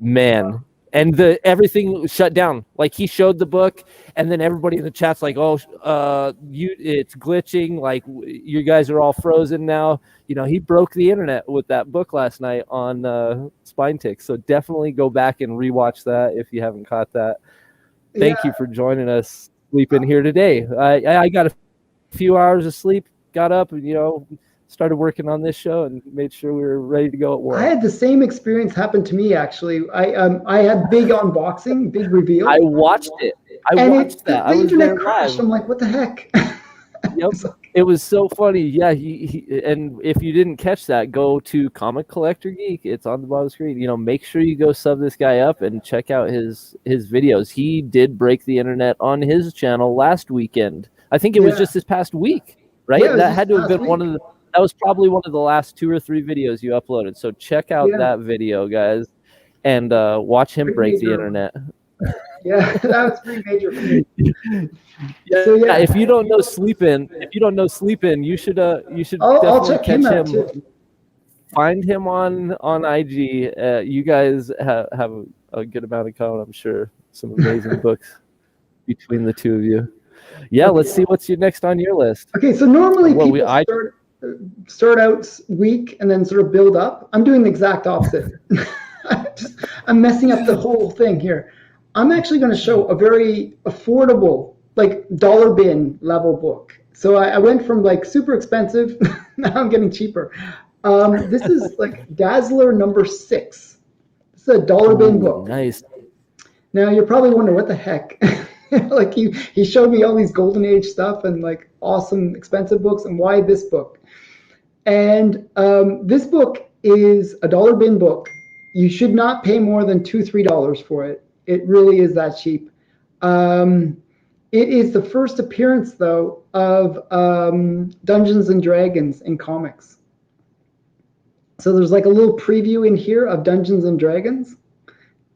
Man. And everything shut down. Like, he showed the book, and then everybody in the chat's like, "Oh, it's glitching. Like, you guys are all frozen now." You know, he broke the internet with that book last night on Spine Ticks. So definitely go back and rewatch that if you haven't caught that. Thank you for joining us, sleeping here today. I got a few hours of sleep, got up, and you know, started working on this show and made sure we were ready to go at war. I had the same experience happen to me, actually. I had big unboxing, big reveal. I watched it. I watched that. The internet crashed. I'm like, what the heck? Yep. It was so funny. Yeah, and if you didn't catch that, go to Comic Collector Geek. It's on the bottom of the screen. You know, make sure you go sub this guy up and check out his videos. He did break the internet on his channel last weekend. I think it was just this past week, right? Yeah, that had to have been that was probably one of the last 2 or 3 videos you uploaded. So check out that video, guys, and watch him break the internet. Yeah, that was pretty major for me. Yeah, if you don't know Sleepin', you should I'll definitely check him out too. Find him on IG. You guys have a good amount in common, I'm sure. Some amazing books between the two of you. Yeah, let's see what's next on your list. Okay, so normally people start out weak and then sort of build up. I'm doing the exact opposite. I'm messing up the whole thing here. I'm actually going to show a very affordable, like dollar bin level book. So I went from like super expensive, now I'm getting cheaper. This is like Dazzler number 6. This is a dollar bin book. Nice. Now you're probably wondering what the heck. Like he showed me all these golden age stuff and like awesome expensive books, and why this book? And this book is a dollar bin book. You should not pay more than $2-3 for it. It really is that cheap. It is the first appearance, though, of Dungeons and Dragons in comics. So there's like a little preview in here of Dungeons and Dragons,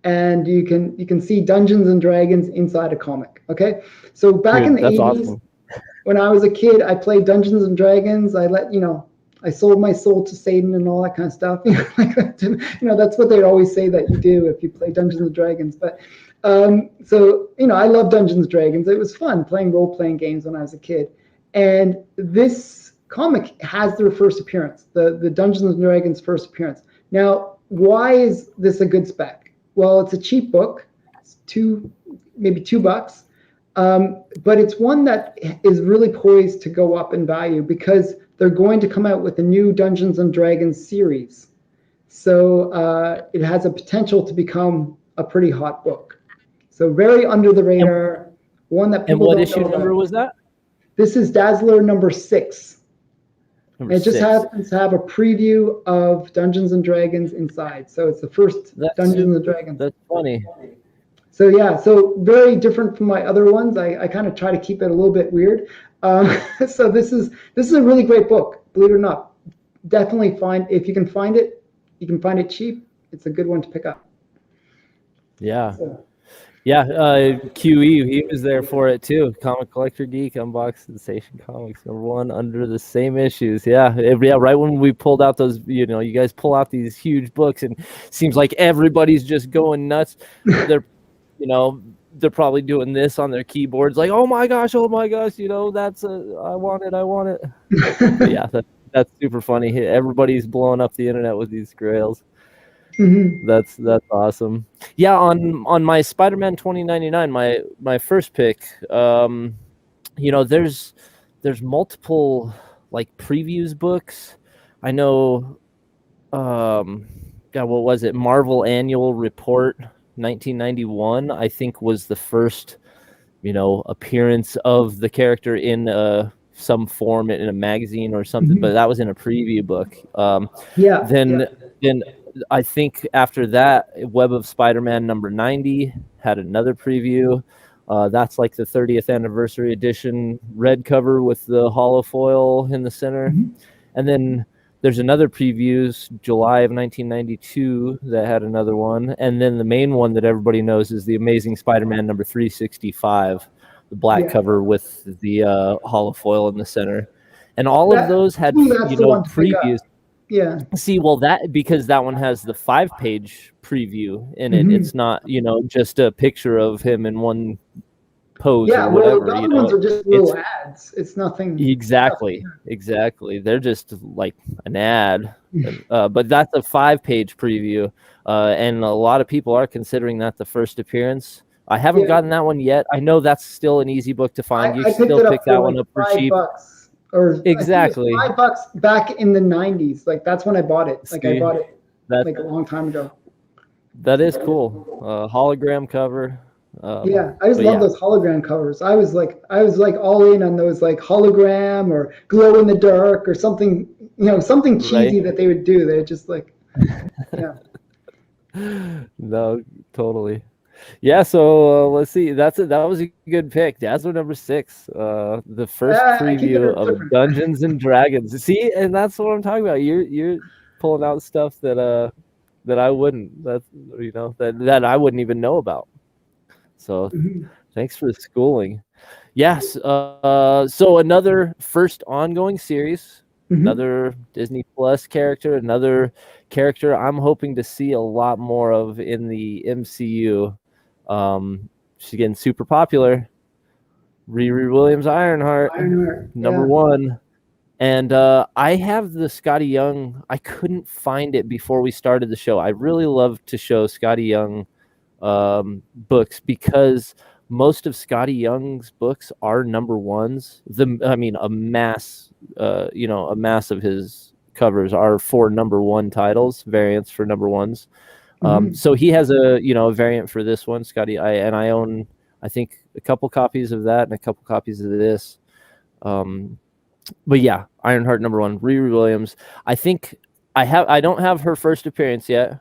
and you can see Dungeons and Dragons inside a comic. Okay, so back in the 80s, awesome. When I was a kid, I played Dungeons and Dragons. I sold my soul to Satan and all that kind of stuff. That's what they always say that you do if you play Dungeons and Dragons. But I love Dungeons and Dragons. It was fun playing role-playing games when I was a kid. And this comic has their first appearance, the Dungeons and Dragons first appearance. Now, why is this a good spec? well, it's a cheap book. It's maybe $2. But it's one that is really poised to go up in value because they're going to come out with a new Dungeons and Dragons series. So it has a potential to become a pretty hot book. So very under the radar, one that people don't know about. And what issue number was that? This is Dazzler number 6. Number it just 6. happens to have a preview of Dungeons and Dragons inside. So it's the first Dungeons and Dragons. That's funny. So yeah, so very different from my other ones. I kind of try to keep it a little bit weird. So this is a really great book, believe it or not. Definitely if you can find it, you can find it cheap. It's a good one to pick up. Yeah. So. Yeah, QE, he was there for it too. Comic Collector Geek, Unbox Sensation Comics, #1 under the same issues. Yeah, right when we pulled out those, you guys pull out these huge books and seems like everybody's just going nuts. They're, they're probably doing this on their keyboards, like, oh my gosh, that's I want it. But yeah, that's super funny. Everybody's blowing up the internet with these grails. Mm-hmm. That's awesome. Yeah, on my Spider-Man 2099, my first pick, there's multiple like previews books. I know what was it? Marvel Annual Report 1991, I think, was the first appearance of the character in some form in a magazine or something, mm-hmm. but that was in a preview book. Then I think after that, Web of Spider-Man number 90 had another preview. That's like the 30th anniversary edition, red cover with the holofoil in the center. Mm-hmm. And then there's another previews, July of 1992, that had another one. And then the main one that everybody knows is the Amazing Spider-Man number 365, the black cover with the holofoil in the center. And all of those had previews. Yeah. See, well, because that one has the 5-page preview in it. Mm-hmm. It's not, just a picture of him in one pose or whatever. The other ones are just little ads. It's nothing. Exactly. They're just like an ad. But that's a 5-page preview. And a lot of people are considering that the first appearance. I haven't gotten that one yet. I know that's still an easy book to find. You still pick that one up for cheap. $5. Or exactly $5 back in the 90s. Like that's when I bought it. Like I bought it like a long time ago. That is cool. Hologram cover. I just love those hologram covers. I was like all in on those like hologram or glow in the dark or something, something cheesy that they would do. They're just like, yeah. No, totally. Yeah, so let's see. That was a good pick. Dazzler number 6, the first preview of Dungeons and Dragons. See, and that's what I'm talking about. You're pulling out stuff that I wouldn't. That I wouldn't even know about. So, thanks for the schooling. Yes. So another first ongoing series. Another Disney Plus character. Another character I'm hoping to see a lot more of in the MCU. She's getting super popular. Riri Williams Ironheart, number 1. And I have the Scotty Young. I couldn't find it before we started the show. I really love to show Scotty Young books because most of Scotty Young's books are number 1s. A mass of his covers are for number 1 titles, variants for number 1s. So he has a variant for this one, Scotty. I own, I think, a couple copies of that and a couple copies of this. But yeah, Ironheart number 1, Riri Williams. I think I don't have her first appearance yet.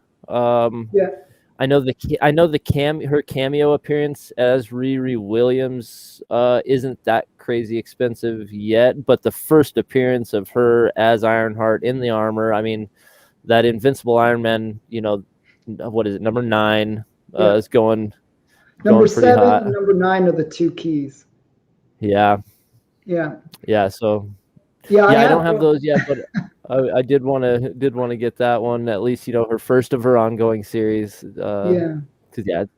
I know her cameo appearance as Riri Williams isn't that crazy expensive yet, but the first appearance of her as Ironheart in the armor, I mean, that Invincible Iron Man, what is it? Number 9 is going. Number pretty 7 hot. and number 9 are the 2 keys. Yeah. So. I don't have those yet, but I did want to get that one at least. Her first of her ongoing series. Because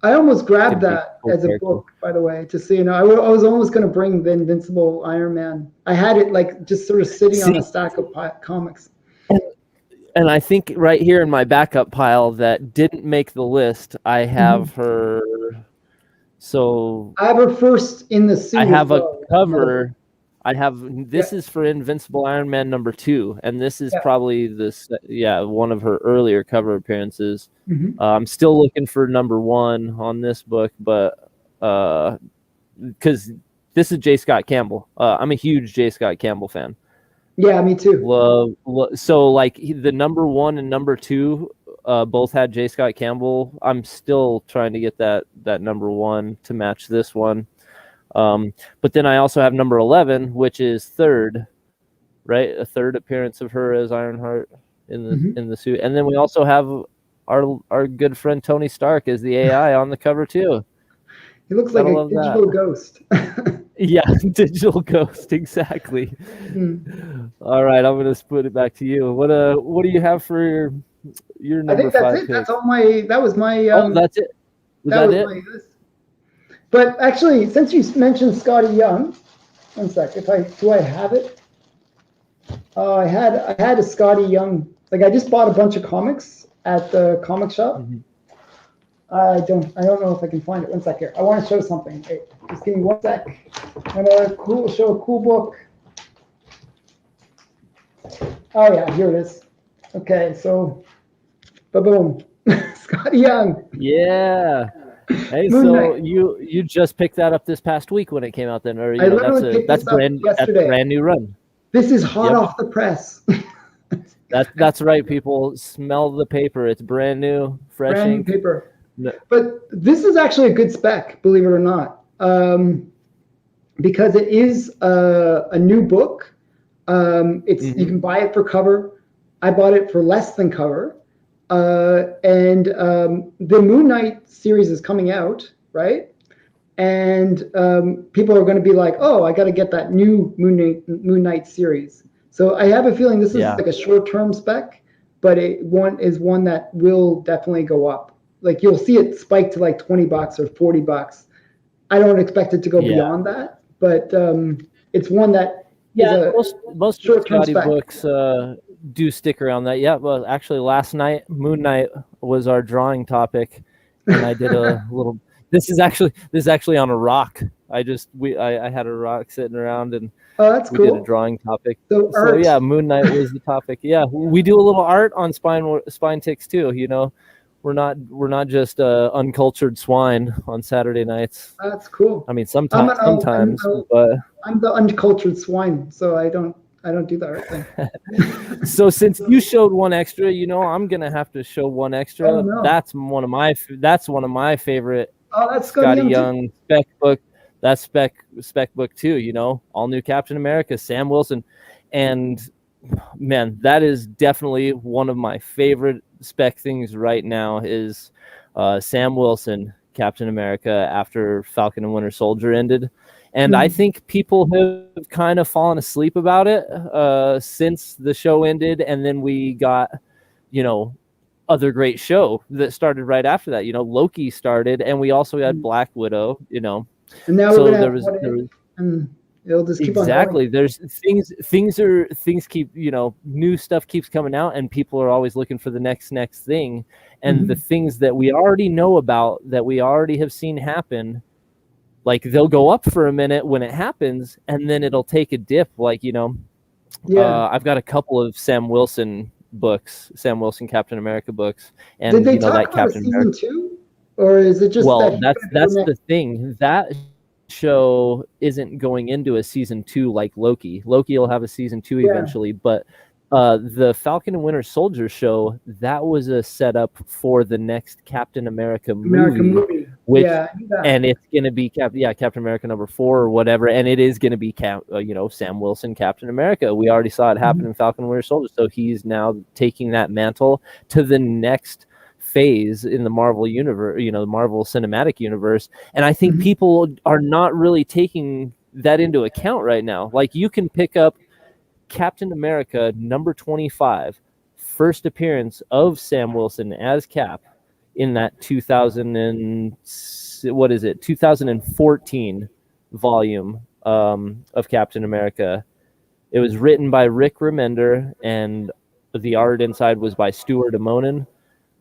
I almost grabbed that as a book, by the way. Just so you know, I was almost going to bring the Invincible Iron Man. I had it like just sort of sitting on a stack of comics. And I think right here in my backup pile that didn't make the list, I have her. So I have her first in the suit. I have as a well. cover. I have this Yeah. is for Invincible Iron Man #2, and this is Yeah. probably one of her earlier cover appearances. Mhm. I'm still looking for #1 on this book, but because this is J. Scott Campbell. I'm a huge J. Scott Campbell fan. Yeah, me too. So like the #1 and #2 both had J. Scott Campbell. I'm still trying to get that #1 to match this one. But then I also have #11, which is third, right? A third appearance of her as Ironheart in the suit. And then we also have our good friend Tony Stark as the AI on the cover too. He looks like Gotta a love digital that. ghost. Yeah, digital ghost, exactly. All right, I'm gonna put it back to you. What do you have for your I think that's #5 it. pick? That's all my. That was my. Oh, that's it. Was that that was it? my list. But actually, since you mentioned Scotty Young, one sec. Do I have it? I had a Scotty Young. Like I just bought a bunch of comics at the comic shop. Mm-hmm. I don't know if I can find it. One sec here. I want to show something. Wait, just give me one sec. I'm gonna show a cool book. Oh yeah, here it is. Okay, so, boom, Scotty Young. Yeah. Hey, Moon so Knight. you just picked that up this past week when it came out, then, or I literally picked that's this up yesterday. brand new run. This is hot Yep. off the press. That's right, people. Smell the paper. It's brand new, fresh Brand new ink. paper. No. But this is actually a good spec, believe it or not, because it is a new book. You can buy it for cover. I bought it for less than cover. And the Moon Knight series is coming out, right? And people are going to be like, "Oh, I got to get that new Moon Knight series." So I have a feeling this is like a short-term spec, but it is one that will definitely go up. Like you'll see it spike to like $20 or $40. I don't expect it to go beyond that, but it's one that is a most short-term Scotty spec. books do stick around that. Yeah, well, actually, last night Moon Knight was our drawing topic, and I did a little. This is actually on a rock. I had a rock sitting around, and that's we cool. did a drawing topic. So yeah, Moon Knight was the topic. Yeah, we do a little art on Spine Ticks too. You know, we're not just uncultured swine on Saturday nights. That's cool. I mean, sometimes, but I'm the uncultured swine, so I don't do the art thing. So since you showed one extra, I'm gonna have to show one extra. Oh, no. That's one of my favorite. Oh, that's Scotty Young spec book. That's spec book too. All new Captain America, Sam Wilson, and man, that is definitely one of my favorite spec things right now. Is Sam Wilson, Captain America, after Falcon and Winter Soldier ended. And I think people have kind of fallen asleep about it since the show ended, and then we got, other great show that started right after that. Loki started, and we also had Black Widow. And now so we're gonna there was and it'll just keep exactly. on going. There's things keep new stuff keeps coming out, and people are always looking for the next thing, and the things that we already know about, that we already have seen happen. Like they'll go up for a minute when it happens, and then it'll take a dip. Like I've got a couple of Sam Wilson Captain America books, and did they talk that about Captain season America 2, or is it just that's the thing. That show isn't going into a season 2 like Loki. Loki will have a season 2 eventually, but the Falcon and Winter Soldier show, that was a setup for the next Captain America movie. Which, and it's gonna be Captain America #4 or whatever, and it is gonna be Sam Wilson, Captain America. We already saw it happen in Falcon and Winter Soldier, so he's now taking that mantle to the next phase in the Marvel universe, the Marvel Cinematic Universe. And I think people are not really taking that into account right now. Like you can pick up Captain America #25, first appearance of Sam Wilson as Cap, in that 2014 volume of Captain America. It was written by Rick Remender, and the art inside was by Stuart Amonin.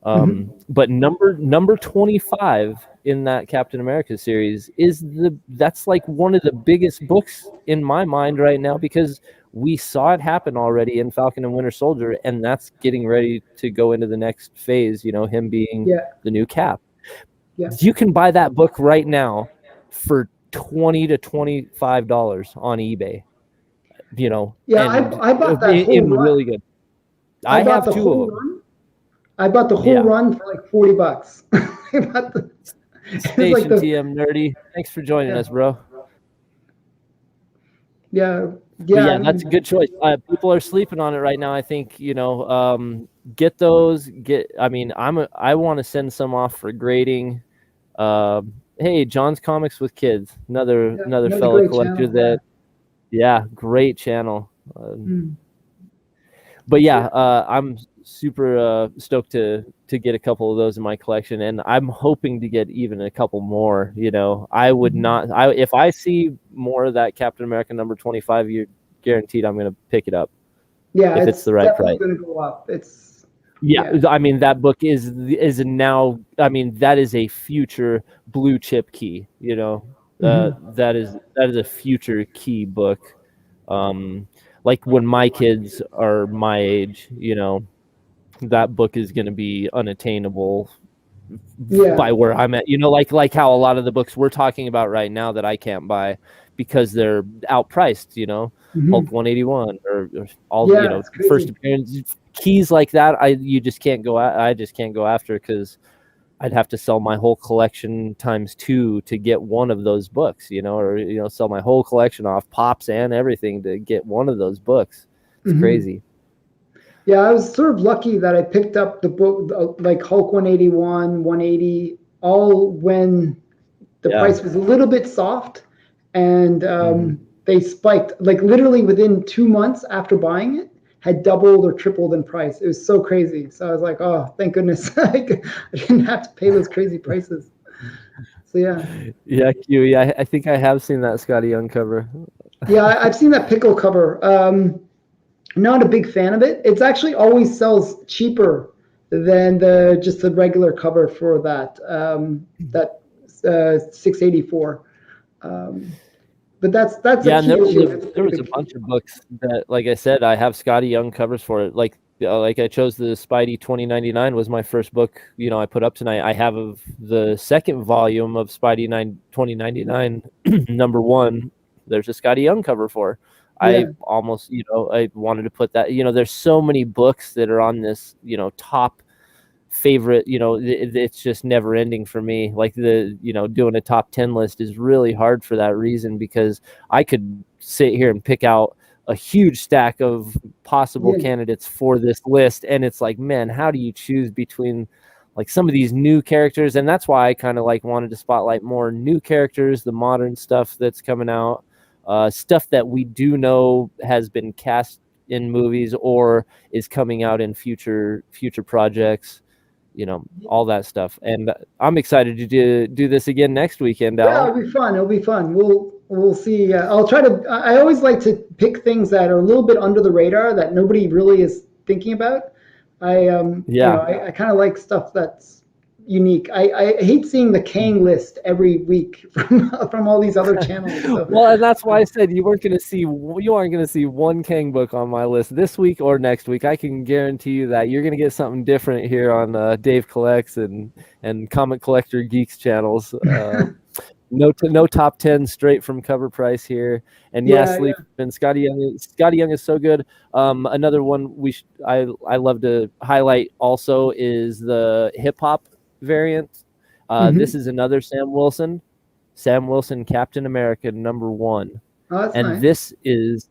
Mhm. But number 25 in that Captain America series that's like one of the biggest books in my mind right now, because we saw it happen already in Falcon and Winter Soldier, and that's getting ready to go into the next phase, him being Yeah. the new Cap. Yeah. You can buy that book right now for $20 to $25 on eBay, Yeah, and I bought that whole in run. really good. I I bought have the two of whole them. run. I bought the whole Yeah. run for like $40. I bought it was like Station TM Nerdy. Thanks for joining yeah, us, bro. yeah, But yeah. I yeah, that's a mean, good choice. People are sleeping on it right now. I think, get those. I want to send some off for grading. Hey, John's Comics with Kids, another yeah, another another fellow great collector channel. Yeah. that, yeah, great channel. Mm. But So, yeah, I'm super stoked to get a couple of those in my collection, and I'm hoping to get even a couple more. I would mhm. not. I If I see more of that Captain America number 25, you're guaranteed I'm going to pick it up Yeah, if it's it's the right definitely price. going to go up. It's Yeah, yeah. I mean that book is now. I mean that is a future blue chip key. Mhm. That is a future key book. Like when my kids are my age, that book is going to be unattainable Yeah. by where I'm at. Like how a lot of the books we're talking about right now that I can't buy because they're outpriced. Hulk Mhm. 181 or all Yeah, it's first crazy. appearance keys like that. You just can't go. I just can't go after because I'd have to sell my whole collection times two to get one of those books. Or sell my whole collection off pops and everything to get one of those books. It's Mhm. crazy. Yeah, I was sort of lucky that I picked up the book like Hulk 181, 180, all when the Yeah. price was a little bit soft, and Mm-hmm. they spiked like literally within 2 months after buying it, had doubled or tripled in price. It was so crazy. So I was like, oh, thank goodness I didn't have to pay those crazy prices. So yeah, Yeah, Kiwi. I think I have seen that Scotty Young cover. yeah, I've seen that pickle cover. Not a big fan of it. It's actually always sells cheaper than the regular cover for that 684. Um, but that's a Yeah, and key issue. That's a there pretty was a big key. bunch of books that, like I said, I have Scotty Young covers for it. Like I chose the Spidey 2099 was my first book. I put up tonight. I have the second volume of Spidey 2099 number one. There's a Scotty Young cover for. I Yeah, almost, I wanted to put that. There's so many books that are on this, top favorite. It's just never ending for me. Like doing a top 10 list is really hard for that reason, because I could sit here and pick out a huge stack of possible yeah, candidates for this list, and it's like, man, how do you choose between like some of these new characters? And that's why I kind of like wanted to spotlight more new characters, the modern stuff that's coming out, stuff that we do know has been cast in movies or is coming out in future projects, all that stuff. And I'm excited to do this again next weekend, yeah. Alan. It'll be fun. It'll be fun. We'll see. I'll try to. I always like to pick things that are a little bit under the radar that nobody really is thinking about. Yeah. I kind of like stuff that's unique. I hate seeing the Kang list every week from all these other channels. So Well, and that's why I said you aren't going to see one Kang book on my list this week or next week. I can guarantee you that you're going to get something different here on Dave Collects and Comic Collector Geeks channels. No top 10 straight from cover price here. And yeah, yeah, Sleep and Scotty Young is so good. Another one I love to highlight also is the hip hop variant. This hmm is another Sam Wilson Captain America #1. Oh, that's And nice. this is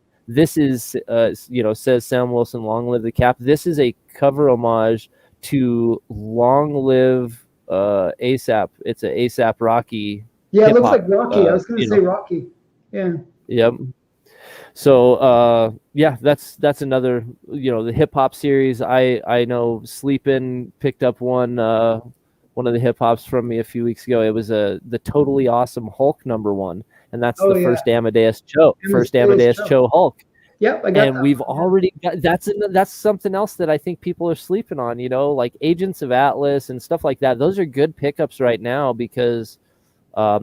says Sam Wilson, long live the Cap. This is a cover homage to Long Live ASAP. It's a ASAP Rocky Yeah, it hip looks like hop. Rocky. I was going to say Rocky. Yeah. Yep. So yeah, that's another, the hip hop series. I know Sleepin picked up one of the hip hops from me a few weeks ago. It was the Totally Awesome Hulk #1, and that's Oh the yeah. first Amadeus Cho Amadeus Cho. Hulk. Yep, I got And that we've one. already got that's something else that I think people are sleeping on, like Agents of Atlas and stuff like that. Those are good pickups right now because I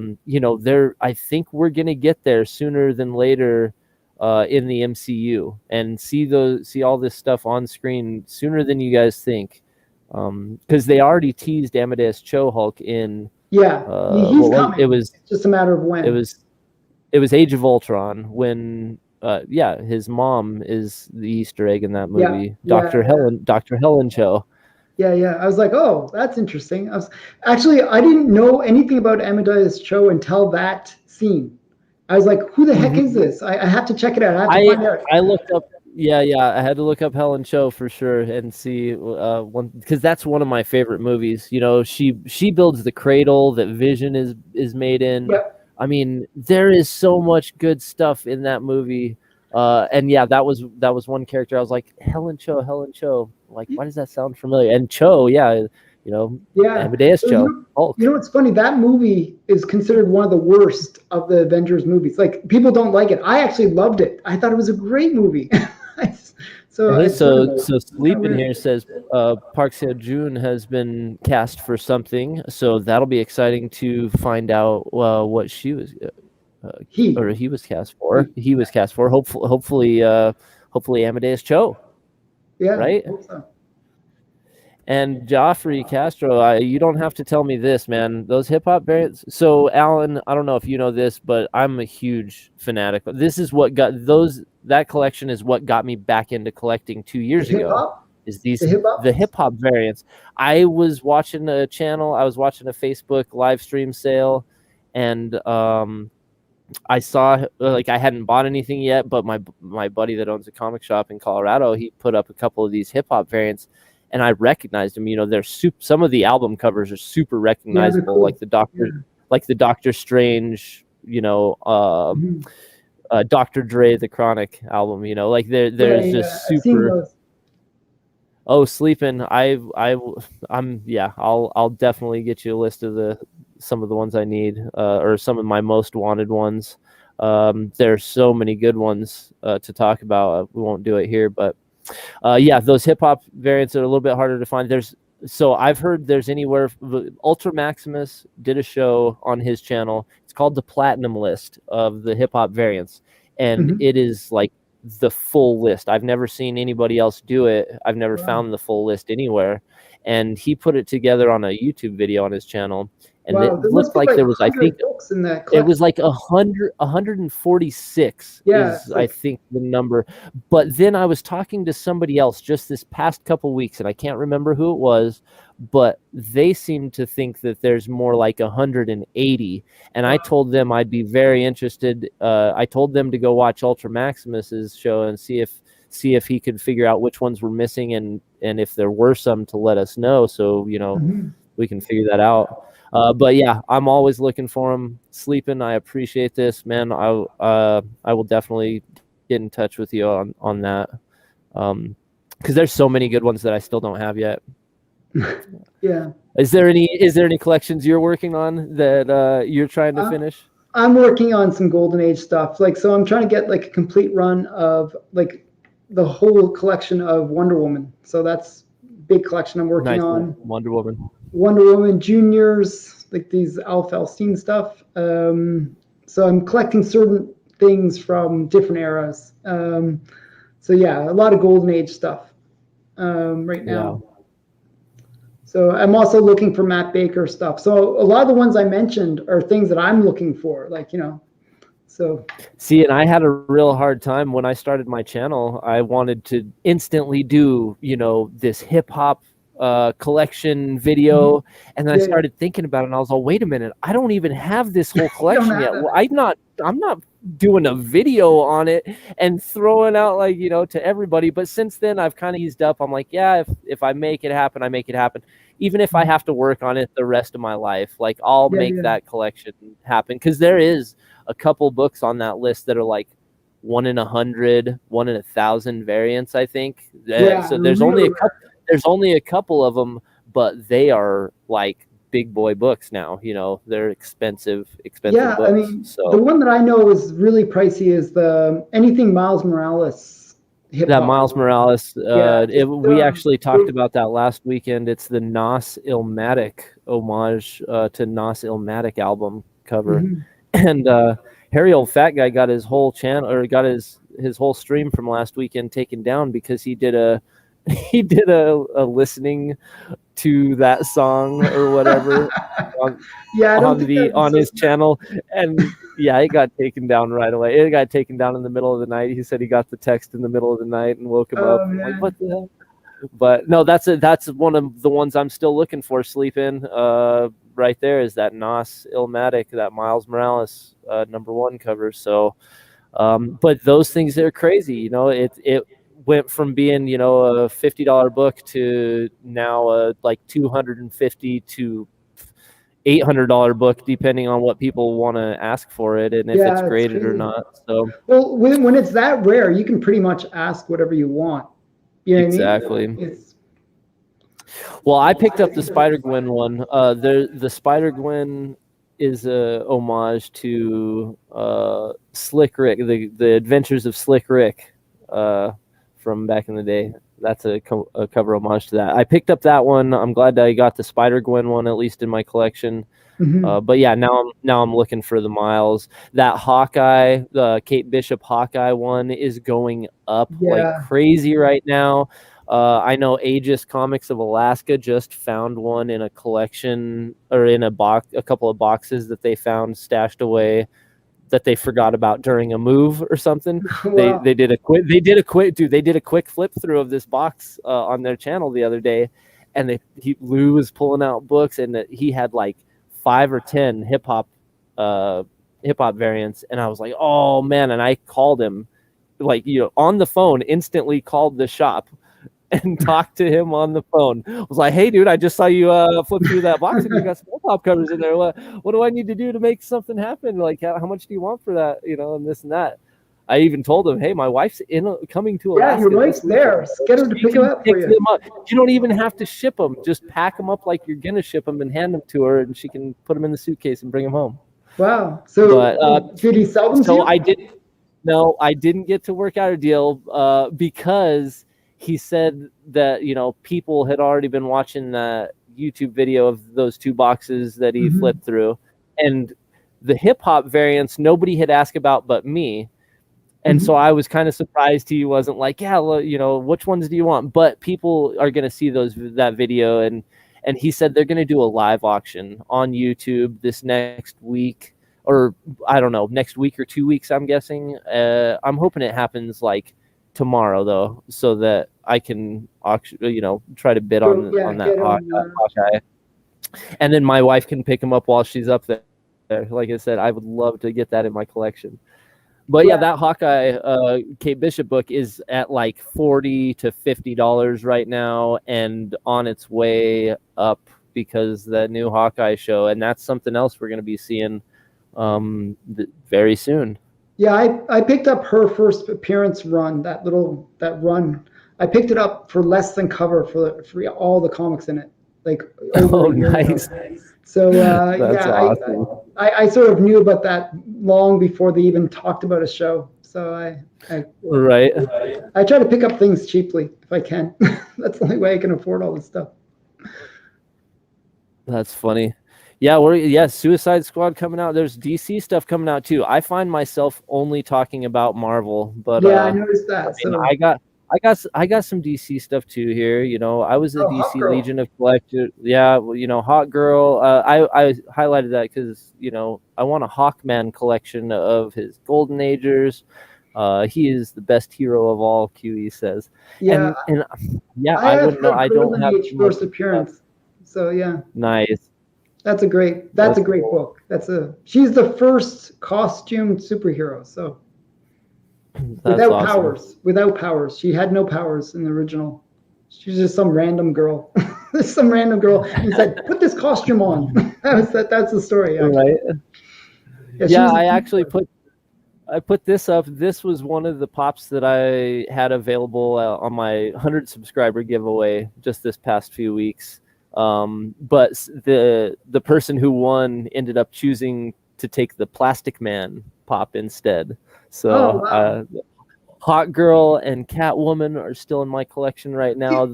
think we're gonna get there sooner than later in the MCU and see all this stuff on screen sooner than you guys think. Because they already teased Amadeus Cho Hulk in Yeah, he's it coming. was It's just a matter of it when. was it was Age of Ultron when his mom is the Easter egg in that Yeah, movie, yeah, Dr. Helen Cho. yeah. I was like, oh, that's interesting. I didn't know anything about Amadeus Cho until that scene. I was like, who the heck is Mm-hmm. this? I have to check it out. I have to I find out. I looked up, I had to look up Helen Cho for sure and see one, because that's one of my favorite movies. She builds the cradle that Vision is made in. Yep. I mean, there is so much good stuff in that movie. And yeah, that was one character. I was like, Helen Cho, Helen Cho. Like, why does that sound familiar? And Cho, yeah, Yeah. Amadeus So Cho, you Hulk. know what's funny? That movie is considered one of the worst of the Avengers movies. Like people don't like it. I actually loved it. I thought it was a great movie. So Hey, it's sort of so kind of Sleep in weird. here says Park Seo Joon has been cast for something, so that'll be exciting to find out what she was uh, He, or he was cast he, for. He was cast for. Hopefully Amadeus Cho, yeah, right? hope so. And Joffrey Castro, you don't have to tell me this, man. Those hip hop variants. So, Alan, I don't know if you know this, but I'm a huge fanatic. This is what got that collection is what got me back into collecting 2 years Hip ago. hop, Is the these hip hop the ones. hip hop variants? I was watching a channel. I was watching a Facebook live stream sale, and I saw like I hadn't bought anything yet, but my buddy that owns a comic shop in Colorado, he put up a couple of these hip hop variants, and I recognized them. They're some of the album covers are super Yeah, they're recognizable, cool. Yeah. like the Doctor Strange, Mhm. Dr. Dre the Chronic album. Like there's Yeah. just I've seen super. those. Oh, sleeping. I'll definitely get you a list of some of the ones I need, or some of my most wanted ones. There's so many good ones to talk about. We won't do it here, but yeah, those hip hop variants are a little bit harder to find. So I've heard there's anywhere. Ultra Maximus did a show on his channel. It's called the Platinum List of the hip hop variants, and Mhm. it is like the full list. I've never seen anybody else do it. I've never Wow. found the full list anywhere. And he put it together on a YouTube video on his channel, and Wow. it There must looked be like like there was, I think, 100 books in that it was collection. like 146 Yeah, is, it's I like think, the number. But then I was talking to somebody else just this past couple weeks, and I can't remember who it was, but they seem to think that there's more like 180. And I wow. told them I'd be very interested. I told them to go watch Ultra Maximus's show and see if he could figure out which ones were missing, and if there were some, to let us know, so Mhm. we can figure that out. But yeah, I'm always looking for them. Sleeping, I appreciate this, man. I will definitely get in touch with you on that, because there's so many good ones that I still don't have yet. Yeah. Is there any collections you're working on that you're trying to Uh, finish? I'm working on some golden age stuff. So I'm trying to get like a complete run of like the whole collection of Wonder Woman. So that's big collection I'm working Nice on. Wonder Woman. Wonder Woman Juniors, like these Al Falstein stuff. So I'm collecting certain things from different eras. So yeah, a lot of golden age stuff right Yeah. now. So I'm also looking for Matt Baker stuff. So a lot of the ones I mentioned are things that I'm looking for, so See, and I had a real hard time when I started my channel. I wanted to instantly do, this hip hop collection mhm. video, and then I Yeah, yeah. started thinking about it, and I was like, wait a minute, I don't even have this whole You don't collection have yet. that. Well, I'm not doing a video on it and throwing out, like, to everybody. But since then, I've kind of eased up. I'm like, yeah, if I make it happen, I make it happen. Even if I have to work on it the rest of my life, like, I'll Yeah, make yeah, that collection happen, because there is a couple books on that list that are like 1 in 100, 1 in 1,000 variants, I think. yeah. So They're really rare. there's only a couple of them, but they are like big boy books now. You know, they're expensive Yeah, I books. mean, the So one that I know is really pricey is the anything Miles Morales hip that hop. Miles Morales, Yeah, just we actually talked about that last weekend. It's the Nas Illmatic homage to Nas Illmatic album cover, mhm. and Harry Old Fat Guy got his whole channel, or got his whole stream from last weekend taken down because he did a he did a listening to that song or whatever on, Yeah, I don't think that'd be on so his smart. channel, and yeah, it got taken down right away. It got taken down in the middle of the night. He said he got the text in the middle of the night and woke him up. Oh I'm like, man. what the hell? But no, that's one of the ones I'm still looking for. Sleeping right there is that Nas Illmatic, that Miles Morales #1 cover. So but those things are crazy. You know, it went from being, you know, a $50 book to now like 250 to $800 book, depending on what people want to ask for it and if it's Yeah, it's graded or crazy. not. So Well, when it's that rare, you can pretty much ask whatever you want. You know what I exactly. mean? It's Well, I picked up the Spider Gwen one. The Spider Gwen is a homage to Slick Rick, the Adventures of Slick Rick from back in the day. That's a cover homage to that. I picked up that one. I'm glad that I got the Spider Gwen one, at least in my collection. mhm. But yeah, now I'm looking for the Miles. That Hawkeye, the Kate Bishop Hawkeye one is going up like Yeah. crazy right now. I know Aegis Comics of Alaska just found one in a collection or in a box, a couple of boxes that they found stashed away that they forgot about during a move or something. Wow. They did a quick flip through of this box on their channel the other day, and Lou was pulling out books, and he had like 5 or 10 hip hop variants, and I was like, oh man, and I called him, like, you know, on the phone, instantly called the shop and talked to him on the phone. I was like, hey dude, I just saw you flip through that box and you got some hip hop covers in there. What do I need to do to make something happen? Like, how much do you want for that? You know, and this and that. I even told him, hey, my wife's coming to Yeah, your Alaska wife's this weekend. there. Get her to She pick them can up for pick you. them up. You don't even have to ship them. Just pack them up like you're gonna ship them and hand them to her, and she can put them in the suitcase and bring them home. Wow. So But did he sell them to so you? I didn't. No, I didn't get to work out a deal because he said that, you know, people had already been watching that YouTube video of those 2 boxes that he Mhm. flipped through, and the hip hop variants nobody had asked about but me. And Mhm. so I was kind of surprised he wasn't like, yeah, well, you know, which ones do you want? But people are going to see that video, and he said they're going to do a live auction on YouTube this next week, or I don't know, next week or 2 weeks, I'm guessing. I'm hoping it happens like tomorrow though, so that I can auction, you know, try to bid So yeah, on that get on. Hawkeye, and then my wife can pick him up while she's up there. Like I said, I would love to get that in my collection. But yeah, Yeah. that Hawkeye Kate Bishop book is at like $40 to $50 right now, and on its way up because the new Hawkeye show, and that's something else we're going to be seeing very soon. Yeah, I picked up her first appearance run, that run. I picked it up for less than cover for all the comics in it, like over Oh, a year ago. nice! So That's yeah, awesome. I sort of knew about that long before they even talked about a show. So Right, I try to pick up things cheaply if I can. That's the only way I can afford all this stuff. that's funny. Suicide Squad coming out. There's DC stuff coming out too. I find myself only talking about Marvel, but Yeah, I noticed I that. mean, So I got some DC stuff too here. You know, I was a oh, Hot DC Girl. Legion of Collector. Yeah, well, you know, Hot Girl. I highlighted that because, you know, I want a Hawkman collection of his Golden Agers. He is the best hero of all, QE says, Yeah, and yeah, I I have wouldn't know. her I don't Golden have Age too much first stuff. appearance. So yeah. Nice. That's That's a great cool. book. She's the first costumed superhero. So That's awesome. without powers. She had no powers in the original. She's just some random girl. Some random girl. He said, "Put this costume on." That's the story actually. Right. Yeah, she Yeah, was a I huge actually one. put this up. This was one of the pops that I had available on my 100 subscriber giveaway just this past few weeks. But the person who won ended up choosing to take the Plastic Man pop instead. Oh, So wow. Hot Girl and Catwoman are still in my collection right now.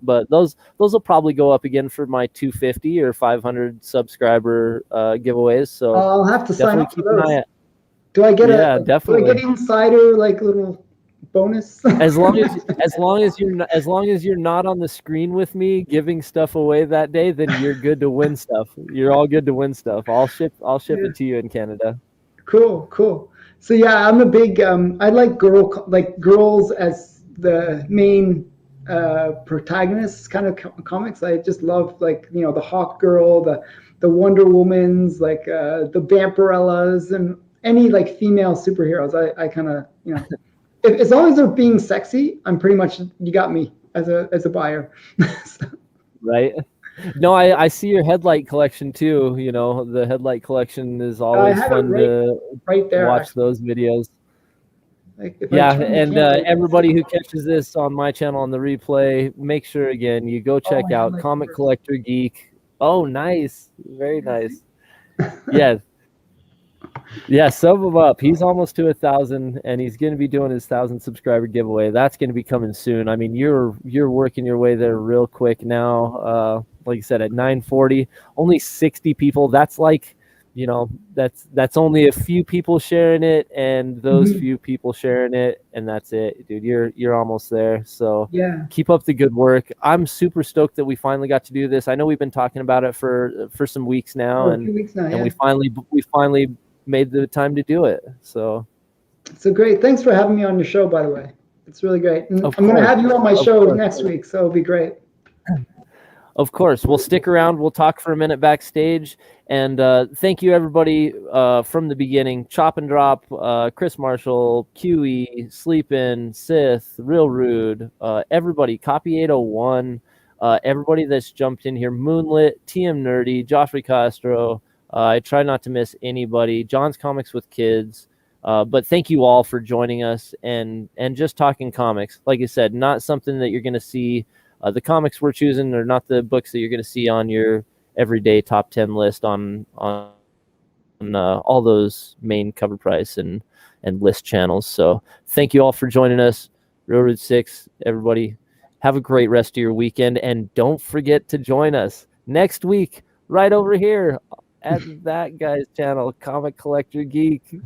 But those will probably go up again for my 250 or 500 subscriber giveaways. So I'll have to sign definitely up for keep an eye those. out. Yeah, Do I get definitely. insider like little bonus? As long as you're not on the screen with me giving stuff away that day, then you're good to win stuff. You're all good to win stuff. I'll ship Yeah. it to you in Canada. Cool, cool. So yeah, I'm a big I like girls as the main protagonists kind of comics. I just love like the Hawk Girl, the Wonder Womans, like the Vampirellas, and any like female superheroes. I kind of as long as they're being sexy, I'm pretty much you got me as a buyer. So, Right? No, I see your headlight collection too. The headlight collection is I always have it fun to right there watch actually. those videos. Like if I Yeah, turn the and camera, you can see everybody who catches this on my channel on the replay, make sure again you go all check my out headlight Comic numbers. Collector Geek. Oh, nice, very Yeah, see? nice. Yeah, yeah, sub him up. He's almost to 1,000, and he's going to be doing his 1,000 subscriber giveaway. That's going to be coming soon. I mean, you're working your way there real quick now. Like I said, at 940, only 60 people. That's like, that's only a few people sharing it, and those Mhm. few people sharing it, and that's it, dude. You're almost there. So Yeah. keep up the good work. I'm super stoked that we finally got to do this. I know we've been talking about it for some weeks now, For a and few weeks now, and yeah. we finally made the time to do it. So So great. Thanks for having me on your show, by the way. It's really great. And of I'm going to course, have you on my of show course, next week, so it'll be great. of course. We'll stick around. We'll talk for a minute backstage. And thank you, everybody, from the beginning. Chop and Drop, Chris Marshall, QE, Sleep In, Sith, Real Rude, everybody, Copy 801, everybody that's jumped in here, Moonlit, TM Nerdy, Joffrey Castro. I try not to miss anybody. John's Comics with Kids. But thank you all for joining us and just talking comics. Like I said, not something that you're going to see. The comics we're choosing are not the books that you're going to see on your everyday top 10 list on all those main cover price and list channels. So thank you all for joining us. Railroad 6, everybody, have a great rest of your weekend. And don't forget to join us next week right over here at that guy's channel, Comic Collector Geek.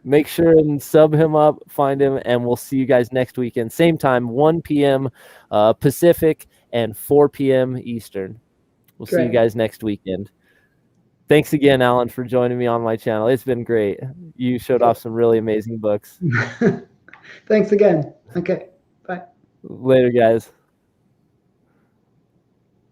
Make sure and sub him up, find him, and we'll see you guys next weekend. Same time, 1 p.m. Pacific and 4 p.m. Eastern. We'll see you Great. guys next weekend. Thanks again, Alan, for joining me on my channel. It's been great. You showed off some really amazing books. Thanks again. Okay. Bye. Later, guys.